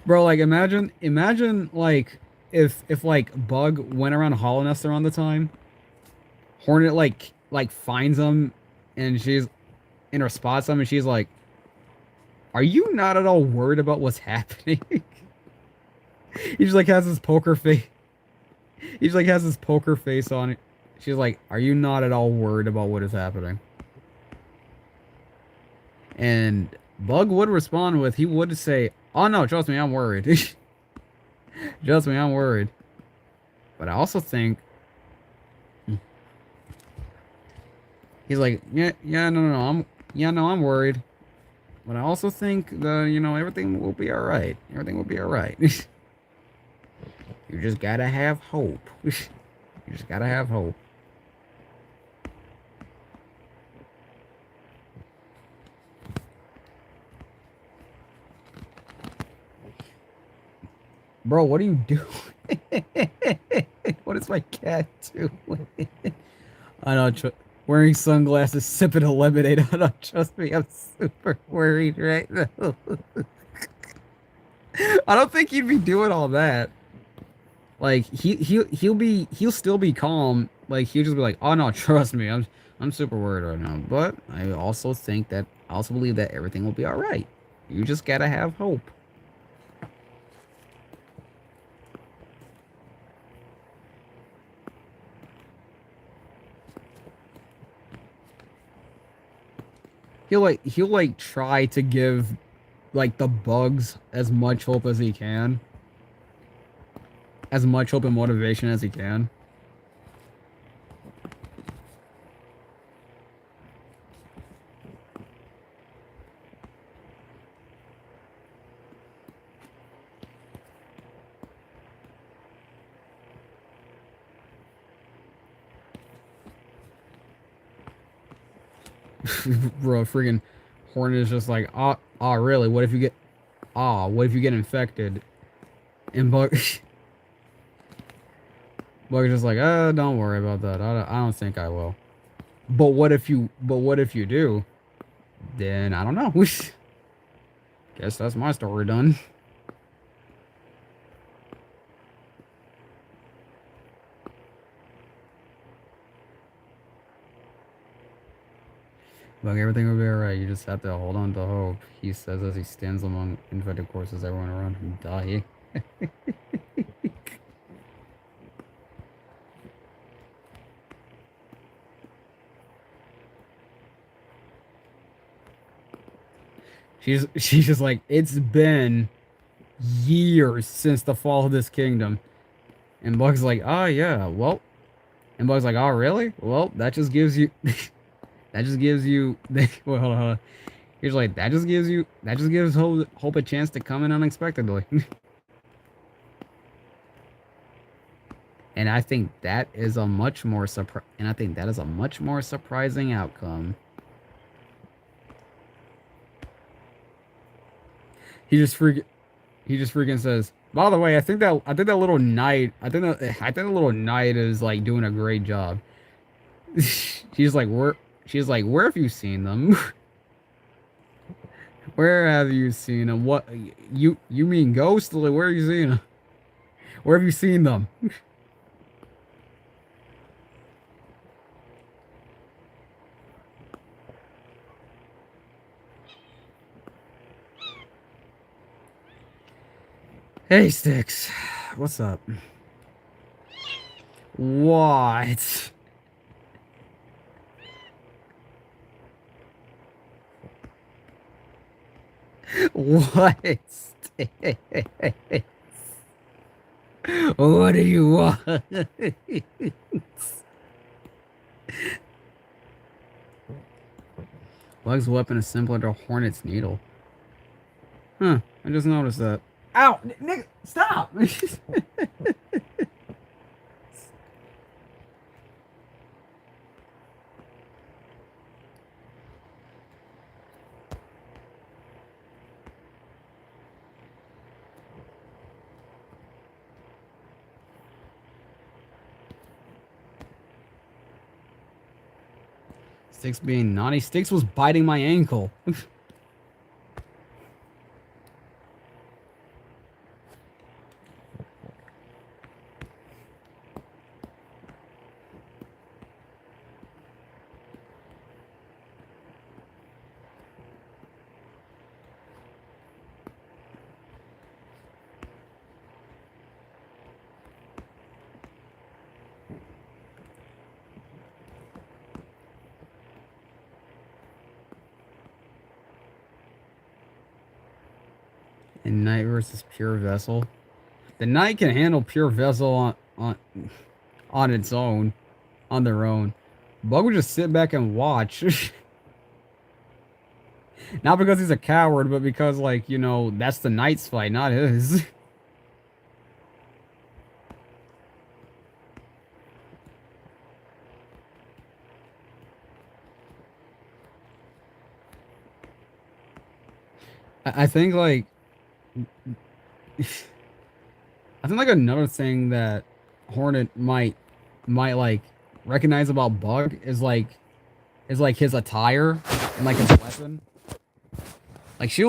S1: Bro, like imagine like if like Bug went around Hollow Nest around the time, Hornet like finds him, and she's in her spots him, and she's like, "Are you not at all worried about what's happening?" He just like has his poker face. He just like has his poker face on it. She's like, "Are you not at all worried about what is happening?" And Bug would respond with, he would say, "Oh no, trust me, I'm worried." Trust me, I'm worried. But I also think he's like, yeah, no, I'm worried. But I also think that, you know, everything will be alright. Everything will be alright. You just gotta have hope. You just gotta have hope. Bro, what are you doing? What is my cat doing? I don't trust. Wearing sunglasses, sipping a lemonade. I don't trust me. I'm super worried right now. I don't think he'd be doing all that. Like he'll still be calm. Like he'll just be like, oh no, trust me. I'm super worried right now. But I also think that I also believe that everything will be all right. You just gotta have hope. He'll like try to give like the bugs as much hope as he can. As much hope and motivation as he can. Bro, freaking Hornet is just like, really? What if you get, what if you get infected? And Bug, Bug is just like, don't worry about that. I don't think I will. But what if you do? Then I don't know. Guess that's my story done. Bug, everything will be alright. You just have to hold on to hope. He says as he stands among infected corpses, everyone around him die. She's just like, it's been years since the fall of this kingdom. And Bug's like, oh yeah, well. And Bug's like, oh really? Well, that just gives you that just gives you well, hold on. He's like, that just gives hope a chance to come in unexpectedly. And I think that is a much more surprising outcome. He just freaking says, by the way, I think that little knight, I think the little knight is like doing a great job. She's like, where have you seen them? Where have you seen them? What you mean ghostly? Where have you seen them? Where have you seen them? Hey, Sticks. What's up? What? What? What do you want? Bug's weapon is similar to Hornet's needle. Huh, I just noticed that. Ow! Nigga, stop! Sticks being naughty. Sticks was biting my ankle. And Knight versus Pure Vessel. The Knight can handle Pure Vessel on its own, on their own. Bug would just sit back and watch. Not because he's a coward, but because, like, you know, that's the Knight's fight, not his. I think like I think like another thing that Hornet might like recognize about Bug is like his attire and like his weapon. Like she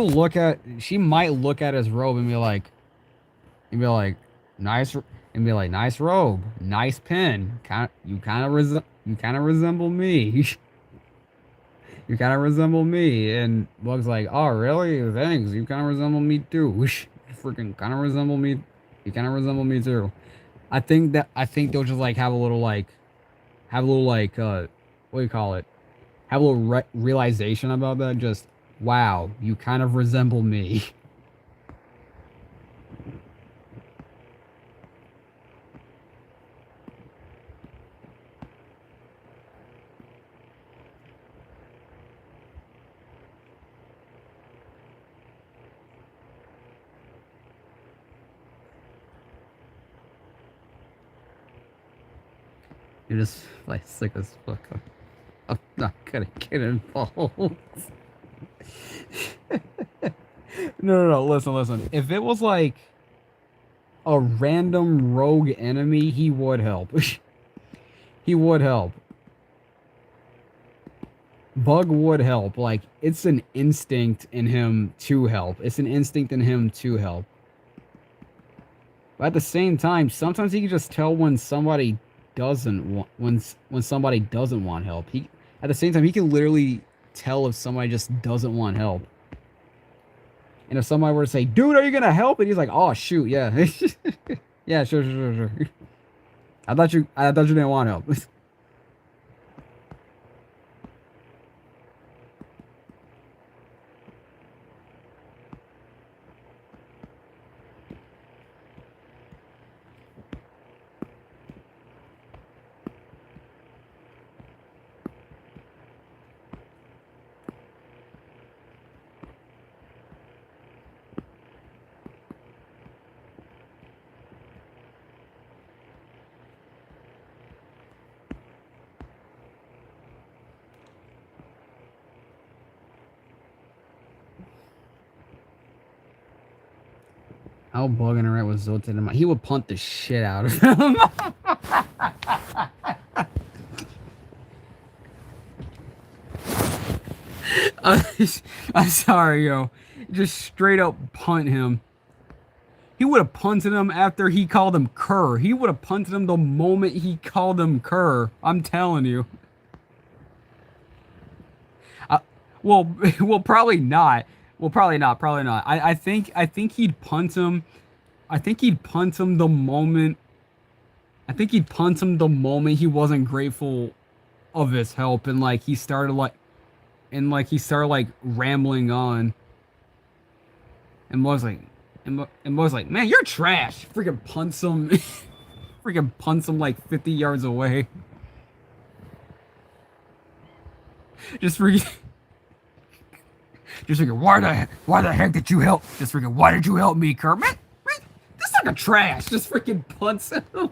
S1: might look at his robe and be like nice and be like nice robe, nice pin. You kind of resemble me. You kind of resemble me. And Bug's like, oh really? Thanks. You kind of resemble me too. You freaking kind of resemble me. You kind of resemble me too. I think they'll just like have a little like what do you call it? Have a little realization about that. Just wow, you kind of resemble me. You're just like sick as fuck. I'm not gonna get involved. No. Listen. If it was like a random rogue enemy, he would help. He would help. Bug would help. Like it's an instinct in him to help. It's an instinct in him to help. But at the same time, sometimes he can just tell when somebody doesn't want when somebody doesn't want help. He at the same time he can literally tell if somebody just doesn't want help. And if somebody were to say, "Dude, are you gonna help?" and he's like, "Oh shoot, yeah, yeah, sure. I thought you didn't want help." How Bug interact with Zote in my he would punt the shit out of him. Uh, I'm sorry, yo. Just straight up punt him. He would have punted him after he called him cur. He would have punted him the moment he called him cur. I'm telling you. Uh, well, well, probably not. Well, probably not. Probably not. I think he'd punt him. I think he'd punt him the moment. I think he'd punt him the moment he wasn't grateful of his help and like he started like rambling on and was like and was like, man, you're trash. Freaking punts him, freaking punts him like 50 yards away. Just freaking, just freaking. Why the heck did you help? Just freaking. Why did you help me, Kurt? Man, this like a trash. Just freaking punts him.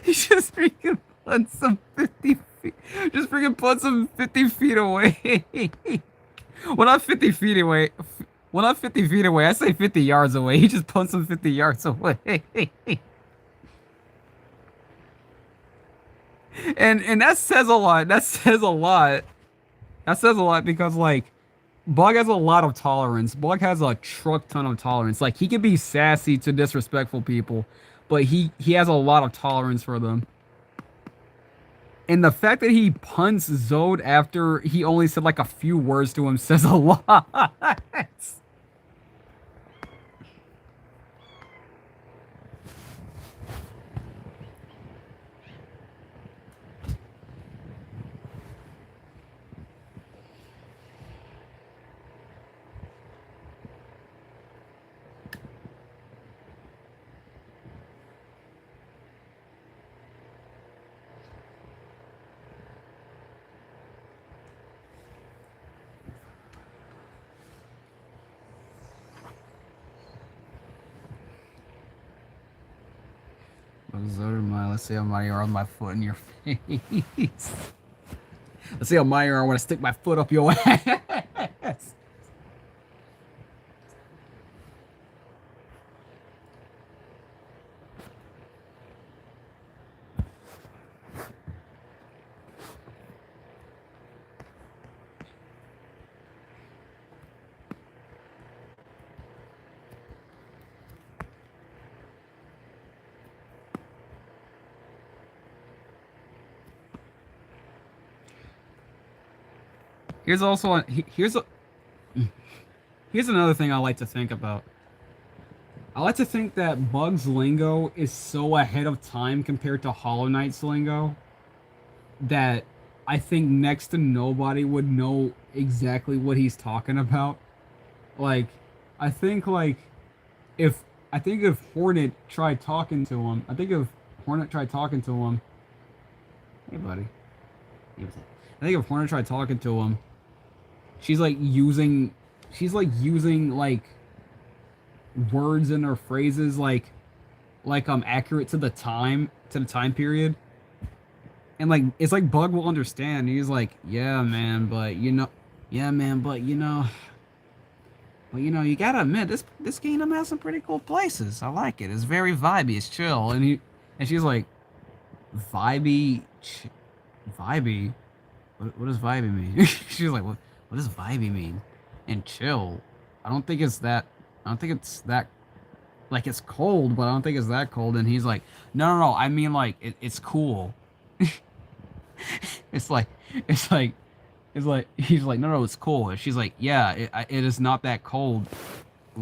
S1: He just freaking punts him 50 feet. Just freaking punts him 50 feet away. Well, not 50 feet away. Well, not 50 feet away. I say 50 yards away. He just punts him 50 yards away. And that says a lot. That says a lot. That says a lot because like Bug has a lot of tolerance. Bug has a truck ton of tolerance. Like he can be sassy to disrespectful people, but he has a lot of tolerance for them. And the fact that he punts Zode after he only said like a few words to him says a lot. Zode, let's say I'm out here on my foot in your face. Let's see how my I want to stick my foot up your ass. Here's also here's another thing I like to think about. I like to think that Bug's lingo is so ahead of time compared to Hollow Knight's lingo that I think next to nobody would know exactly what he's talking about. Like, I think like if I think if Hornet tried talking to him, I think if Hornet tried talking to him, hey buddy, I think if Hornet tried talking to him, she's like using like words in her phrases like accurate to the time period, and like it's like Bug will understand. He's like, yeah man, but you know, yeah man, but you know, you gotta admit this kingdom has some pretty cool places. I like it. It's very vibey. It's chill. And she's like, vibey, vibey. What does vibey mean? She's like, what does vibey mean? And chill. I don't think it's that. I don't think it's that. Like it's cold, but I don't think it's that cold. And he's like, no. I mean like it's cool. It's like it's like it's like he's like no, it's cool. And she's like, yeah, it is not that cold.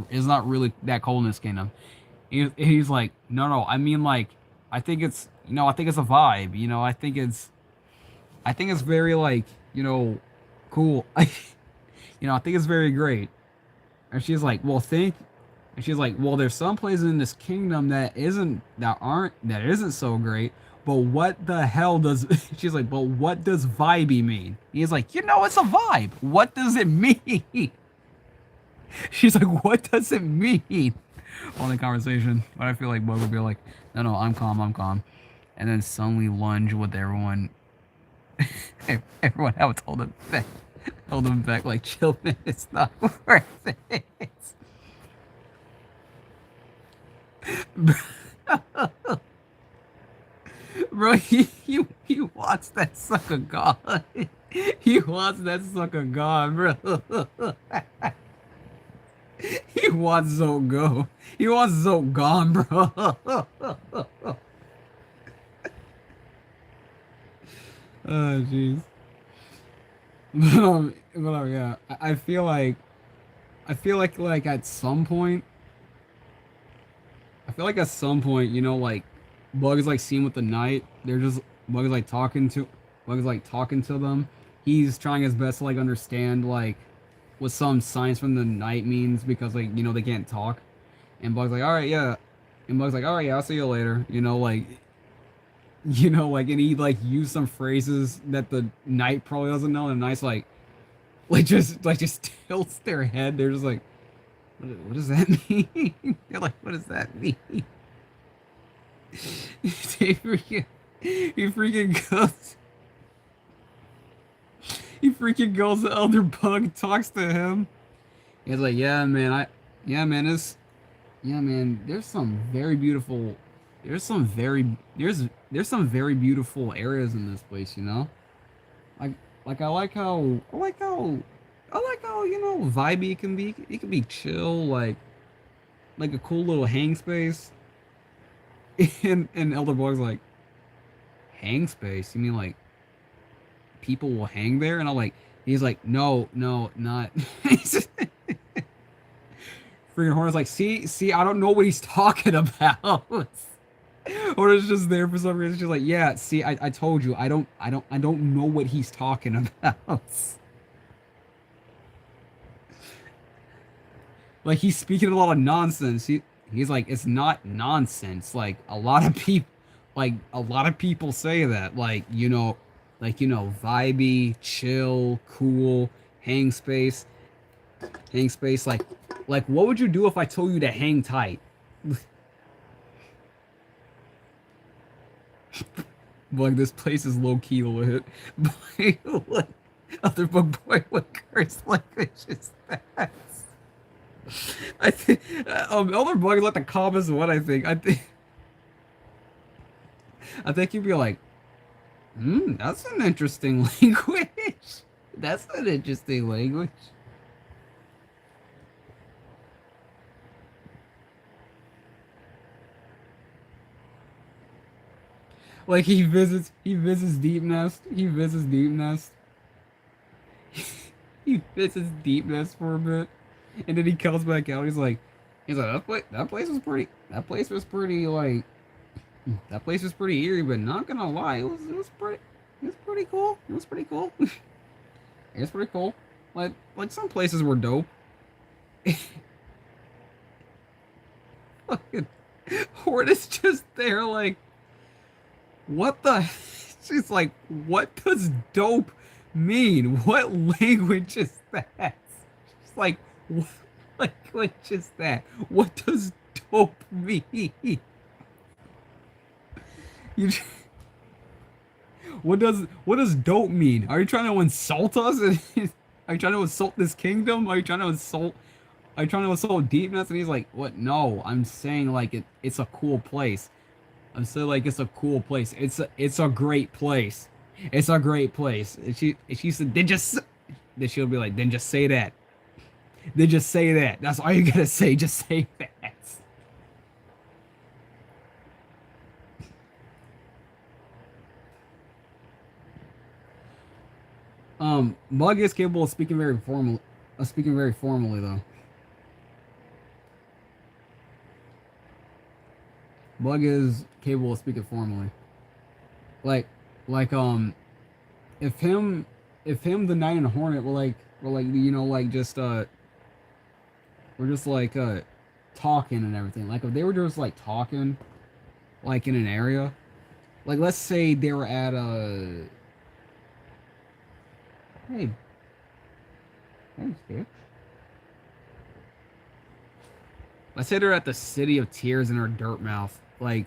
S1: It's not really that cold in this kingdom. He's like, no. I mean like I think it's I think it's a vibe. I think it's very like cool. I think it's very great. And she's like, well, and she's like, well, there's some places in this kingdom that isn't so great. But what the hell does she's like, but what does vibey mean? He's like, it's a vibe. What does it mean? She's like, what does it mean? On the conversation. But I feel like Bug would be like, no, I'm calm. And then suddenly lunge with everyone. Everyone else hold him back like, chill man, it's not worth it. Bro, he wants that sucker gone. He wants that sucker gone, bro. He wants Zote go. He wants Zote gone, bro. Oh, jeez. Yeah, I feel like at some point, like Bug is like seen with the Knight. Bug is like talking to them. He's trying his best to like understand like what some signs from the Knight means because like they can't talk. And Bug's like, all right, yeah. And Bug's like, all right, yeah, I'll see you later. And he like used some phrases that the Knight probably doesn't know. And the Knight's just tilts their head. They're just like, what does that mean? They're like, what does that mean? he freaking goes. He freaking goes. The Elder Bug talks to him. He's like, yeah, man. There's some very beautiful. There's some very beautiful areas in this place. I like how vibey it can be. It can be chill, like a cool little hang space. And Elder Bug's like, hang space? You mean like people will hang there? And he's like, no, not. Freaking Hornet's like, see, I don't know what he's talking about. Hornet's just there for some reason. She's like, yeah, see, I told you, I don't know what he's talking about. Like he's speaking a lot of nonsense. He's like, it's not nonsense. Like a lot of people say that. Vibey, chill, cool, hang space. Like what would you do if I told you to hang tight? But like this place is low key lit. Boy, like other book boy, what curse language is that? I think other boy let the comments what I think you'd be like, that's an interesting language. That's an interesting language. Like he visits Deep Nest. He visits Deep Nest. He visits Deep Nest for a bit, and then he comes back out. He's like that place was pretty like that place was pretty eerie, but not gonna lie, it was pretty cool. It was pretty cool. It was pretty cool. Like some places were dope. Fucking Horde is just there like what the? She's like, what does dope mean? What language is that? She's like, what language is that? What does dope mean? You, what does dope mean? Are you trying to insult us? Are you trying to insult this kingdom? Are you trying to insult? Are you trying to insult deepness? And he's like, what? No, I'm saying like it's a cool place. I'm saying like it's a cool place. It's a great place. It's a great place. And she said, then she'll be like, then just say that. Then just say that. That's all you gotta say. Just say that. Bug is capable of speaking very formally though. Bug is capable of speaking formally. Like, like if him the Knight and Hornet were like just we're just like talking and everything. Like if they were just like talking like in an area, like let's say they were at a hey hey Stitch. Let's say they're at the City of Tears in her dirt mouth. Like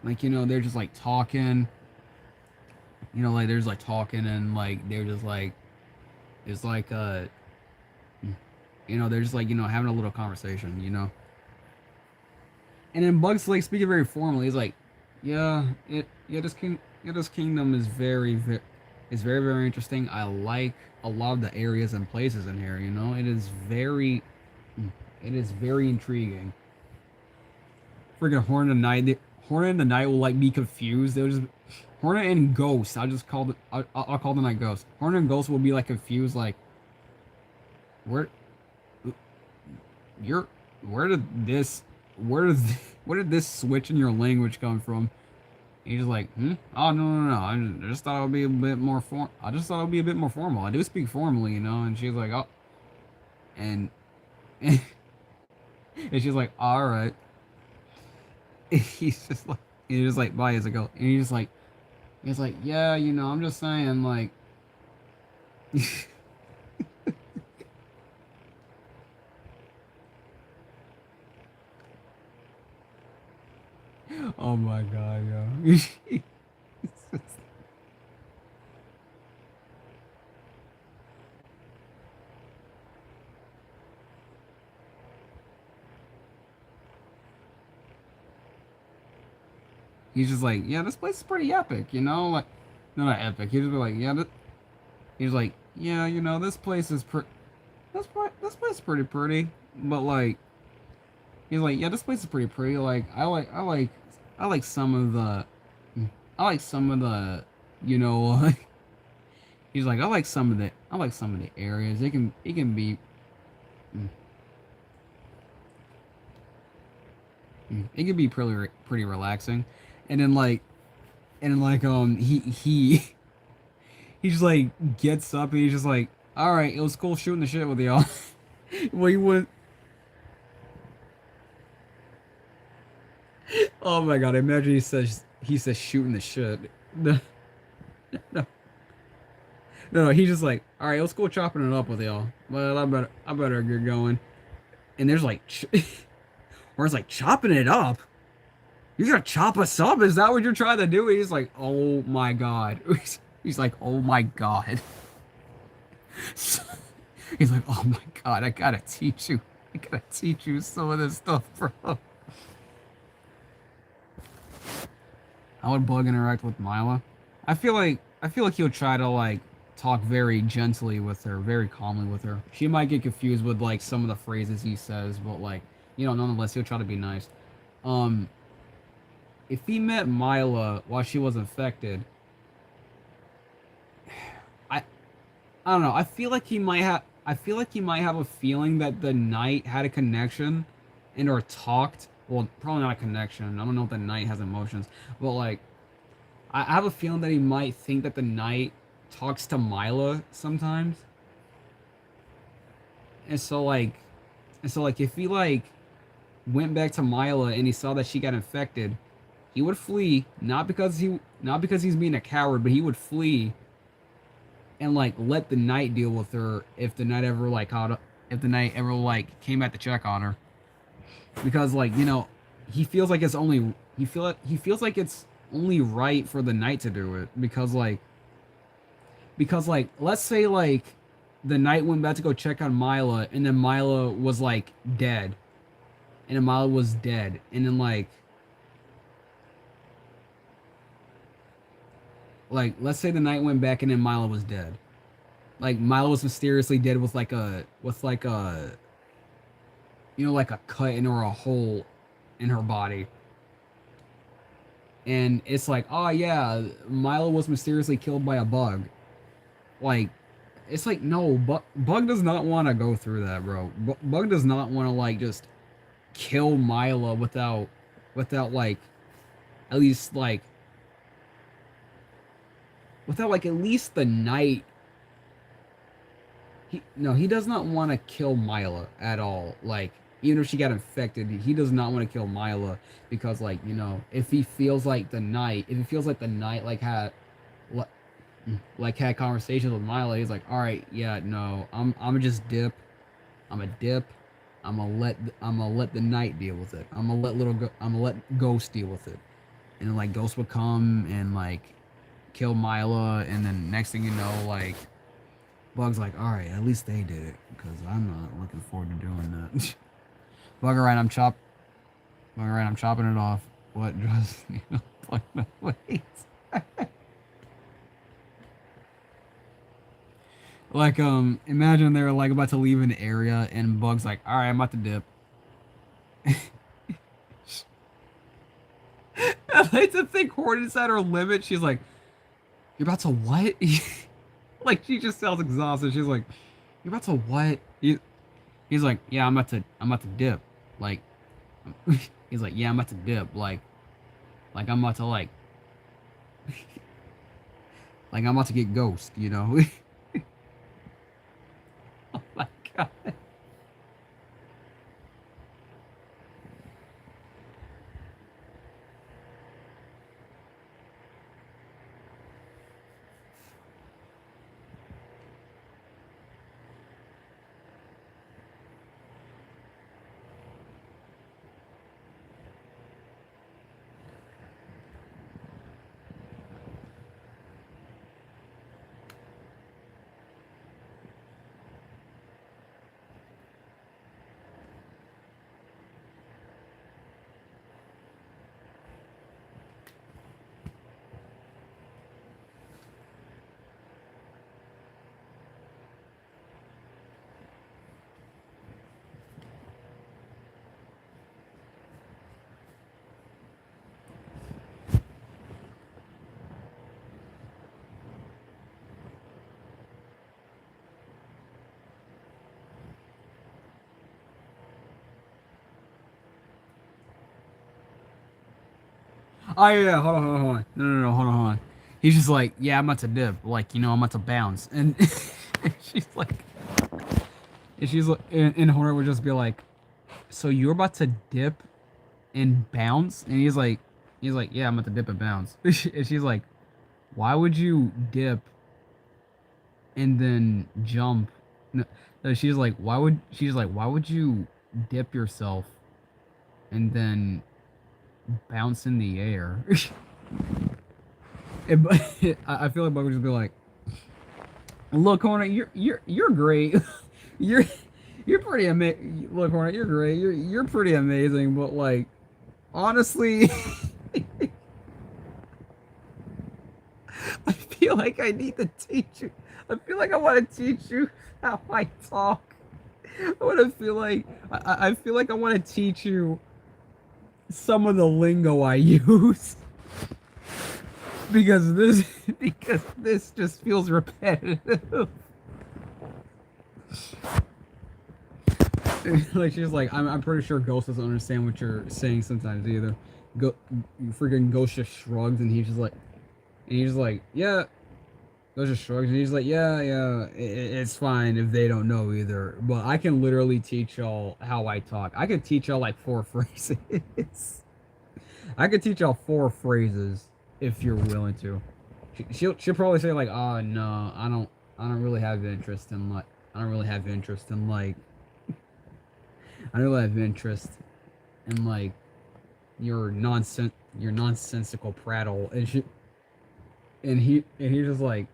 S1: they're just like talking. Like there's like talking and like they're just like it's like they're just like having a little conversation. And then Bugs like speaking very formally. He's like, yeah, this kingdom is very interesting. I like a lot of the areas and places in here. It is very intriguing. Freaking Hornet and the Night will like be confused. They'll just Hornet and Ghost. I'll call the Night Ghost. Hornet and Ghost will be like confused, like where you're where did this where did where did this switch in your language come from? And he's just like, oh no. I just thought it would be a bit more form. I just thought it would be a bit more formal. I do speak formally. And she's like, oh, and and she's like, all right. He's just like, bye, as I go. And he's like, yeah, I'm just saying, like, oh my god, yo. He's just like, yeah, this place is pretty epic. Like, no, not epic. He's just like, yeah, he's like, yeah, this place is this place is pretty pretty, but like, he's like, yeah, this place is pretty pretty. Like, I like some of the, I like some of the, like, he's like, I like some of the areas. It can be, mm, it can be pretty relaxing, and then like, he just like gets up and he's just like, all right, it was cool shooting the shit with y'all. Well, he went. Oh my god! Imagine he says shooting the shit. No, no, no. He's just like, all right, let's go chopping it up with y'all. Well, I better get going. And there's like, or it's like chopping it up. You're gonna chop us up? Is that what you're trying to do? He's like, oh my god. He's like, oh my god. He's like, oh my god, I gotta teach you. I gotta teach you some of this stuff, bro. How would Bug interact with Mila? I feel like he'll try to like talk very gently with her, very calmly with her. She might get confused with like some of the phrases he says, but like, nonetheless, he'll try to be nice. Um, if he met Mila while she was infected, I I don't know. I feel like he might have a feeling that the knight had a connection and or talked. Well, probably not a connection. I don't know if the knight has emotions, but like I have a feeling that he might think that the knight talks to Mila sometimes. And so like if he like went back to Mila and he saw that she got infected, he would flee, not because he's being a coward, but he would flee and like let the knight deal with her if the knight ever like came at the check on her. Because like, he feels like he feels like it's only right for the knight to do it because let's say like the knight went back to go check on Mila and then Mila was like dead. And then Mila was dead. And then like let's say the knight went back and then Mila was dead. Like Mila was mysteriously dead with like a like a cut in or a hole in her body. And it's like, oh yeah, Mila was mysteriously killed by a bug. Like, it's like, no, Bug does not want to go through that, bro. Bug does not want to like just kill Mila without like at least like without like at least the knight. He does not want to kill Mila at all. Like, even if she got infected, he does not want to kill Mila because like, if he feels like the knight like had conversations with Mila, he's like, all right, yeah, no, I'm gonna just dip. I'm gonna dip. I'm gonna let the knight deal with it. I'm gonna let Ghost deal with it. And then like Ghost would come and like kill Mila, and then next thing you know, like Bug's like, all right, at least they did it because I'm not looking forward to doing that. Bug, all right, I'm chopping it off. What just wait. Like imagine they're like about to leave an area and Bug's like, all right, I'm about to dip. I like to think Hornet's at her limit. She's like, you're about to what? Like she just sounds exhausted. She's like, you're about to what? He's like, yeah, I'm about to dip. Like he's like, yeah, I'm about to dip. Like I'm about to like I'm about to get ghost, Oh my god. Oh yeah, hold on. No, hold on. He's just like, yeah, I'm about to dip, like, I'm about to bounce, and she's like, and Hornet would just be like, so you're about to dip and bounce, and he's like, yeah, I'm about to dip and bounce, and she's like, why would you dip and then jump? No, she's like, why would you dip yourself and then bounce in the air. And, I feel like Bug would just be like, "Look, Hornet, you're great. you're you're pretty amazing. Look, Hornet, you're great. You're pretty amazing. But like, honestly, I feel like I need to teach you. I feel like I want to teach you how I talk. I want to feel like I feel like I want to teach you some of the lingo I use because this just feels repetitive." Like she's like, I'm pretty sure Ghost doesn't understand what you're saying sometimes either. Go, freaking Ghost just shrugs and he's like, yeah. Ghost just shrugs and he's like, yeah, it's fine if they don't know either. But I can literally teach y'all how I talk. I could teach y'all like 4 phrases. I could teach y'all 4 phrases if you're willing to. She'll probably say like, oh no, I don't really have interest in like I don't really have interest in like I don't really have interest in like your nonsensical prattle. And he's just like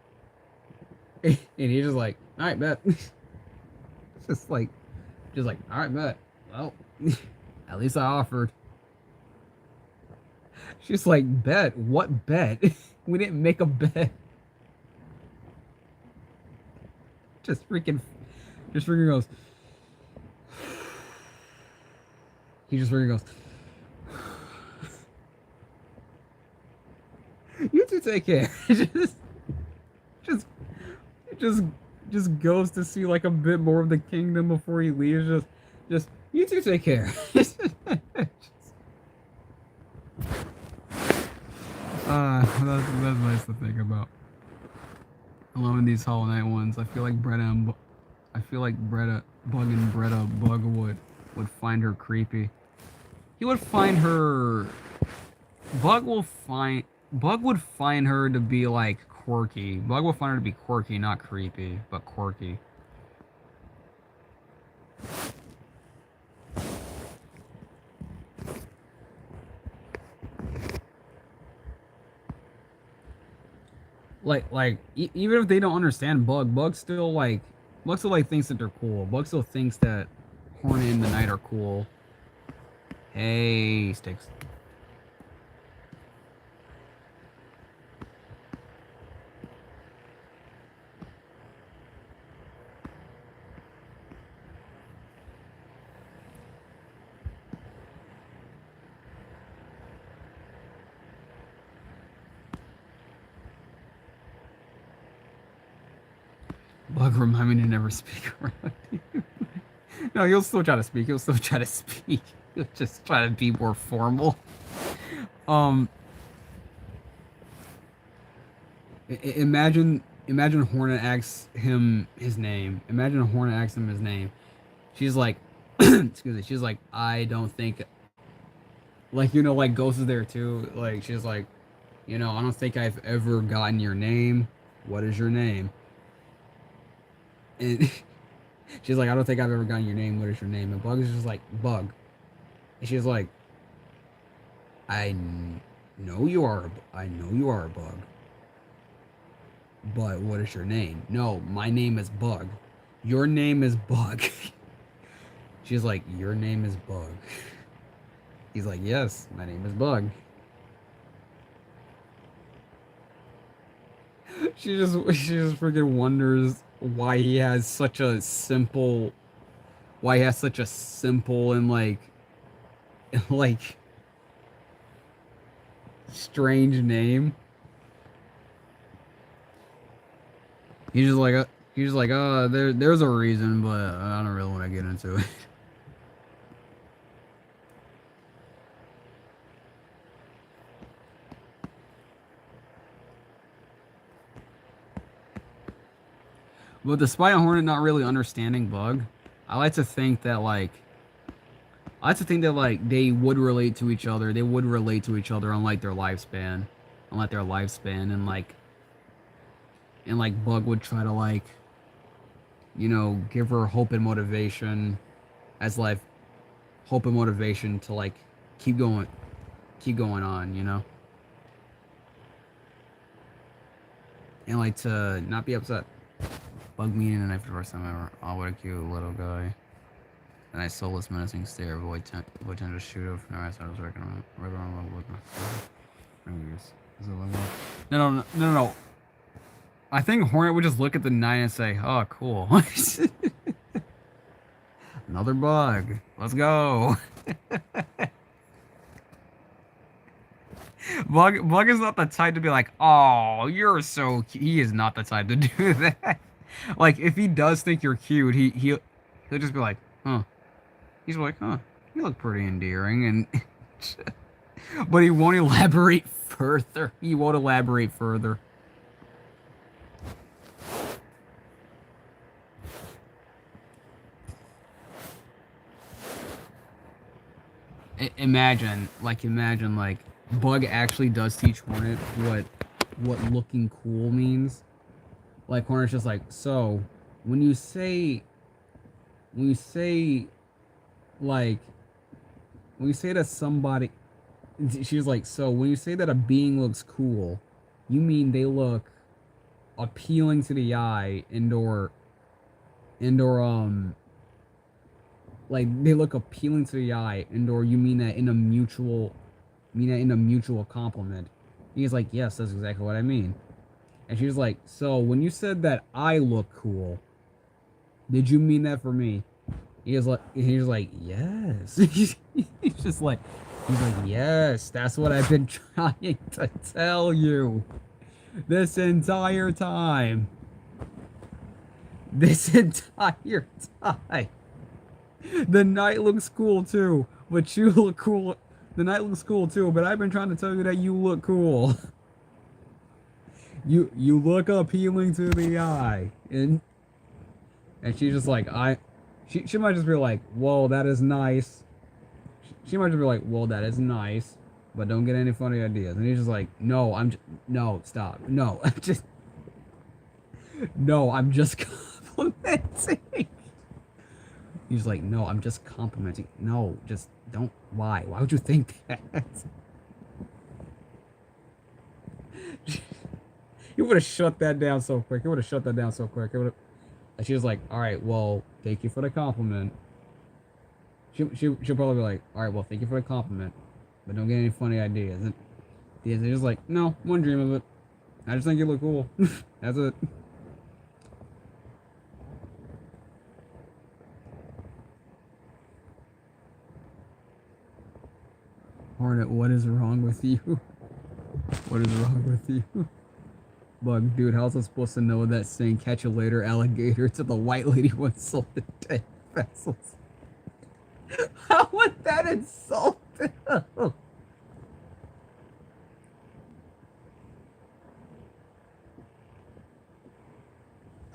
S1: and he's just like, all right, bet. just like all right, bet. Well, at least I offered. She's like, bet? What bet? We didn't make a bet. Just freaking goes. He just freaking goes. You two take care. just, just, just goes to see like a bit more of the kingdom before he leaves. Just, you two take care. That's nice to think about. Loving these Hollow Knight ones. I feel like Bug and Bug would find her creepy. He would find her. Bug would find her to be like quirky. Bug would find her to be quirky, not creepy, but quirky. Even if they don't understand Bug still like thinks that they're cool. Bug still thinks that Hornet and the Knight are cool. Hey, Sticks. Bug, remind me to never speak around you. No, he'll still try to speak. He'll just try to be more formal. Imagine Hornet asks him his name. Imagine Hornet asks him his name. She's like, excuse me. She's like, I don't think, like, like Ghost is there too. Like, she's like, I don't think I've ever gotten your name. What is your name? And she's like, I don't think I've ever gotten your name. What is your name? And Bug is just like, Bug. And she's like, I know you are a bug. But what is your name? No, my name is Bug. Your name is Bug. She's like, your name is Bug. He's like, yes, my name is Bug. She just freaking wonders why he has such a simple and like strange name. He's just like, oh, there's a reason, but I don't really want to get into it. But despite Hornet not really understanding Bug, I like to think that they would relate to each other. They would relate to each other unlike their lifespan, and like Bug would try to give her hope and motivation to keep going. keep going on, you know, and like to not be upset. Bug me in the night for the first time ever. Oh, what a cute little guy. A nice soulless menacing stare. Avoid tend to shoot over from the rest. I was working on right around level with my. Is it level? No. I think Hornet would just look at the 9 and say, "Oh, cool. Another bug. Let's go." Bug is not the type to be like, "Oh, you're so cute." He is not the type to do that. Like, if he does think you're cute, he'll just be like, "Huh." He's like, "Huh, you look pretty endearing," and but he won't elaborate further. He won't elaborate further. Imagine, Bug actually does teach Hornet what looking cool means. Like Hornet's just like, so when you say when you say like when you say that somebody, she's like, so when you say that a being looks cool, you mean they look appealing to the eye and or like they look appealing to the eye and or you mean that in a mutual compliment. He's like, yes, that's exactly what I mean. And she's like, so when you said that I look cool, did you mean that for me? He's like, yes. Just like, he's like, yes, that's what I've been trying to tell you this entire time. This entire time. The night looks cool too, but you look cool. The night looks cool too, but I've been trying to tell you that you look cool. You look appealing to the eye, and she's just like she might just be like, whoa, that is nice. She might just be like, whoa, that is nice, but don't get any funny ideas. And he's just like, no, no, stop, no, I'm just complimenting. He's like, no, I'm just complimenting. No, just don't. Why? Why would you think that? You would have shut that down so quick. You would have shut that down so quick. It would have. And she was like, all right, well, thank you for the compliment. She'll probably be like, all right, well, thank you for the compliment, but don't get any funny ideas. And they're just like, no, one dream of it. I just think you look cool. That's it. Hornet, what is wrong with you? What is wrong with you? Bug, dude, how's I supposed to know that saying catch you later, alligator, to the white lady once sold the dead vessels? How would that insult him?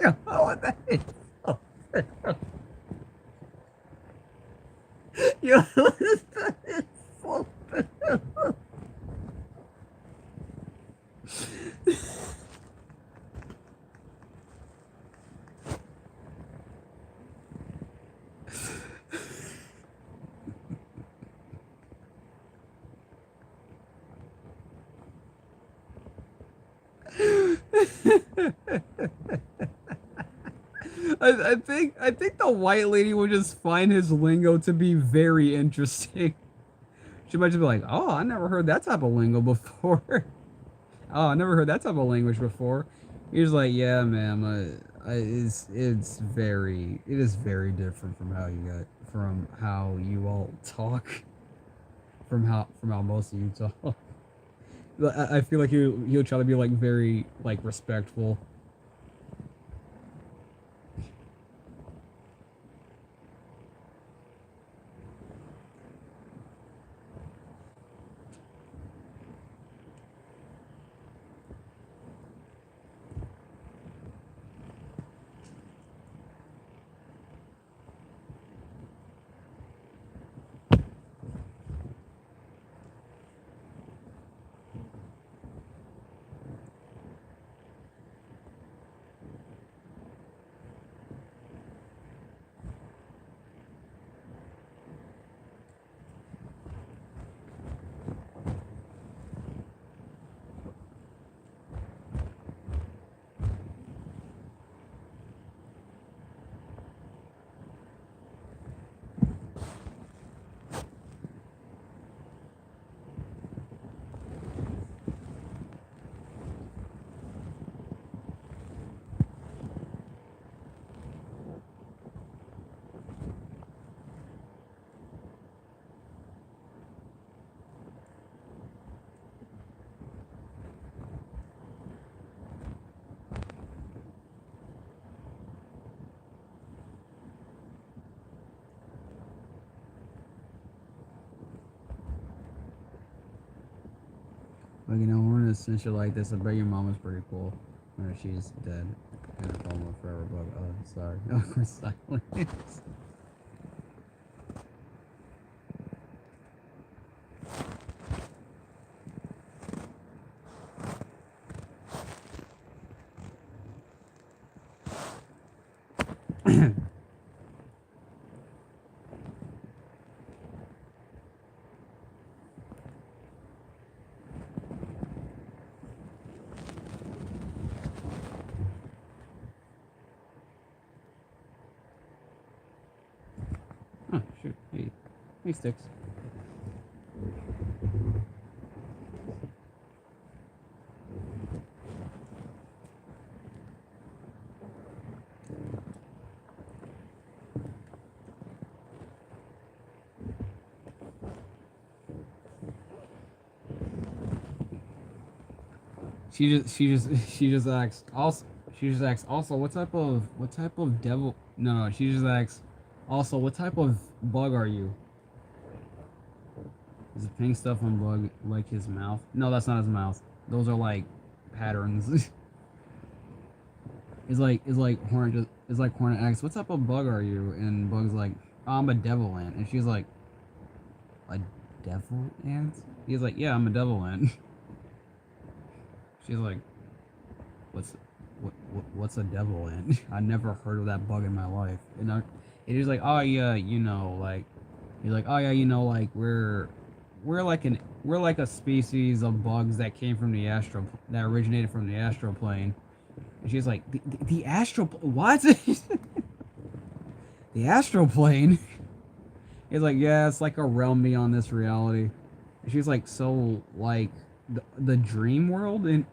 S1: Yeah, how would that insult him? You how does that insult him? I think the white lady would just find his lingo to be very interesting. She might just be like, "Oh, I never heard that type of lingo before. Oh, I never heard that type of language before." He's like, "Yeah, ma'am. It is very different from how you all talk, from how most of you talk." I feel like he'll try to be like very like respectful. Like, you know, Hornets and shit like this. I bet your mom is pretty cool. She's dead. Gonna call her forever, but sorry. Awkward silence. Oh, shoot. Hey, Sticks. She just asks also what type of devil, no, she just asks also what type of bug are you? Is the pink stuff on bug like his mouth? No, that's not his mouth. Those are like patterns. It's like Hornet asks, what type of bug are you? And Bug's like, oh, I'm a devil ant. And she's like, a devil ant? He's like, yeah, I'm a devil ant. She's like, what's a devil ant? I never heard of that bug in my life. And he's like, oh yeah, you know, like, he's like, oh yeah, you know, like we're like a species of bugs that came from the astral, that originated from the astral plane. And she's like, the astral, what? The astral plane? He's like, yeah, it's like a realm beyond this reality. And she's like, so like the dream world and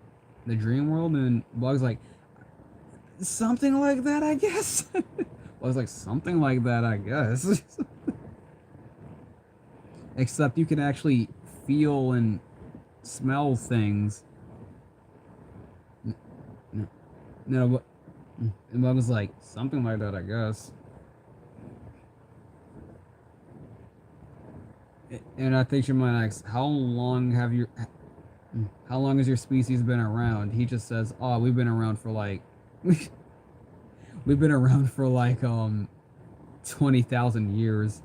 S1: Bug's like, something like that, I guess. Bug's like, something like that, I guess. Except you can actually feel and smell things. No, but and Bug was like, something like that, I guess. And I think she might ask, how long has your species been around? He just says, oh, we've been around for like, we've been around for like 20,000 years.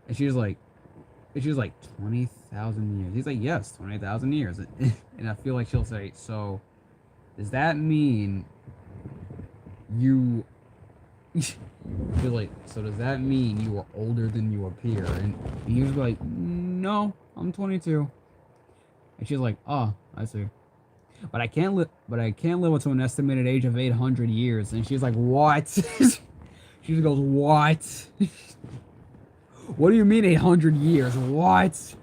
S1: And she's like 20,000 years. He's like, yes, 20,000 years. And I feel like she'll say, so does that mean you? She's like, so does that mean you are older than you appear? And he was like, no, I'm 22. And she's like, oh, I see. But I can't live up to an estimated age of 800 years. And she's like, what? She just goes, what? What do you mean 800 years? What?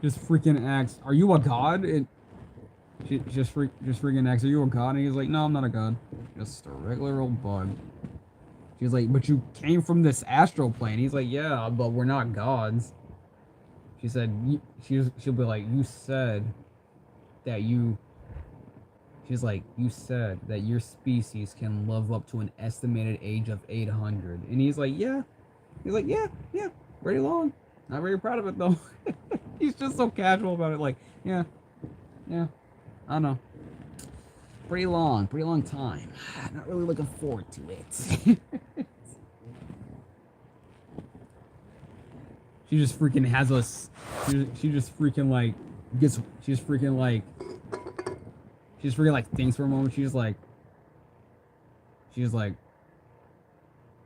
S1: Just freaking asks, are you a god? And she just freaking asks, are you a god? And he's like, no, I'm not a god. Just a regular old bug. She's like, but you came from this astral plane. He's like, yeah, but we're not gods. She said, she'll be like, you said that you... She's like, you said that your species can live up to an estimated age of 800. And he's like, yeah. He's like, yeah, pretty long. Not very proud of it, though. He's just so casual about it, like, yeah, I don't know. Pretty long time. Not really looking forward to it. She just freaking has us. She just freaking like gets. She's freaking like thinks for a moment. She's like,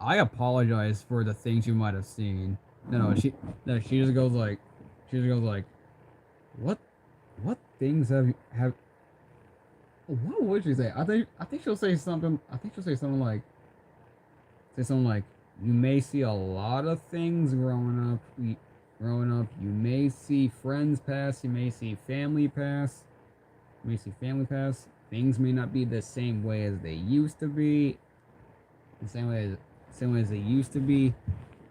S1: I apologize for the things you might have seen. She just goes like, what things have. What would she say? I think she'll say something. I think she'll say something like, you may see a lot of things growing up. You may see friends pass. You may see family pass. Things may not be the same way as they used to be. The same way as they used to be,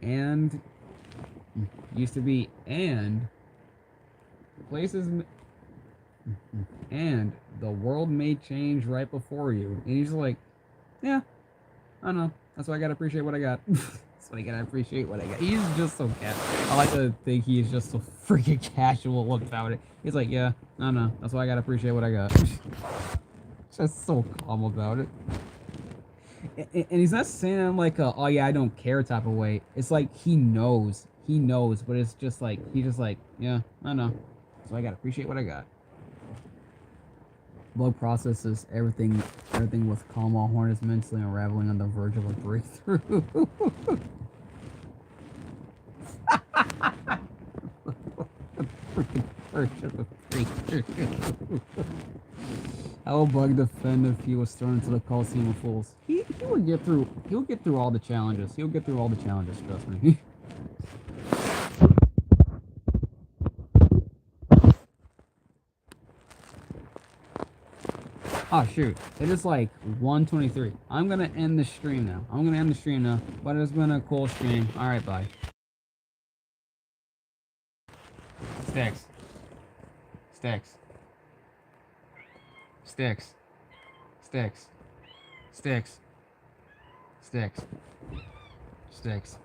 S1: and places. And the world may change right before you. And he's like, yeah,
S2: I don't know. That's why I gotta appreciate what I got. That's why I gotta appreciate what I got. He's just so I like to think he's just so freaking casual about it. He's like, yeah, I don't know. That's why I gotta appreciate what I got. Just so calm about it. And he's not saying it in like a, oh yeah, I don't care type of way. It's like he knows. He knows, but it's just like, he's just like, yeah, I know. So I gotta appreciate what I got. Blood processes everything with calm while Horn is mentally unraveling on the verge of a breakthrough. How will Bug defend if he was thrown into the Coliseum of Fools? He would get through. He'll get through all the challenges. He'll get through all the challenges. Trust me. Oh shoot! It is like 1:23. I'm gonna end the stream now. But it's been a cool stream. All right, bye. Sticks. Sticks. Sticks. Sticks. Sticks. Sticks. Sticks.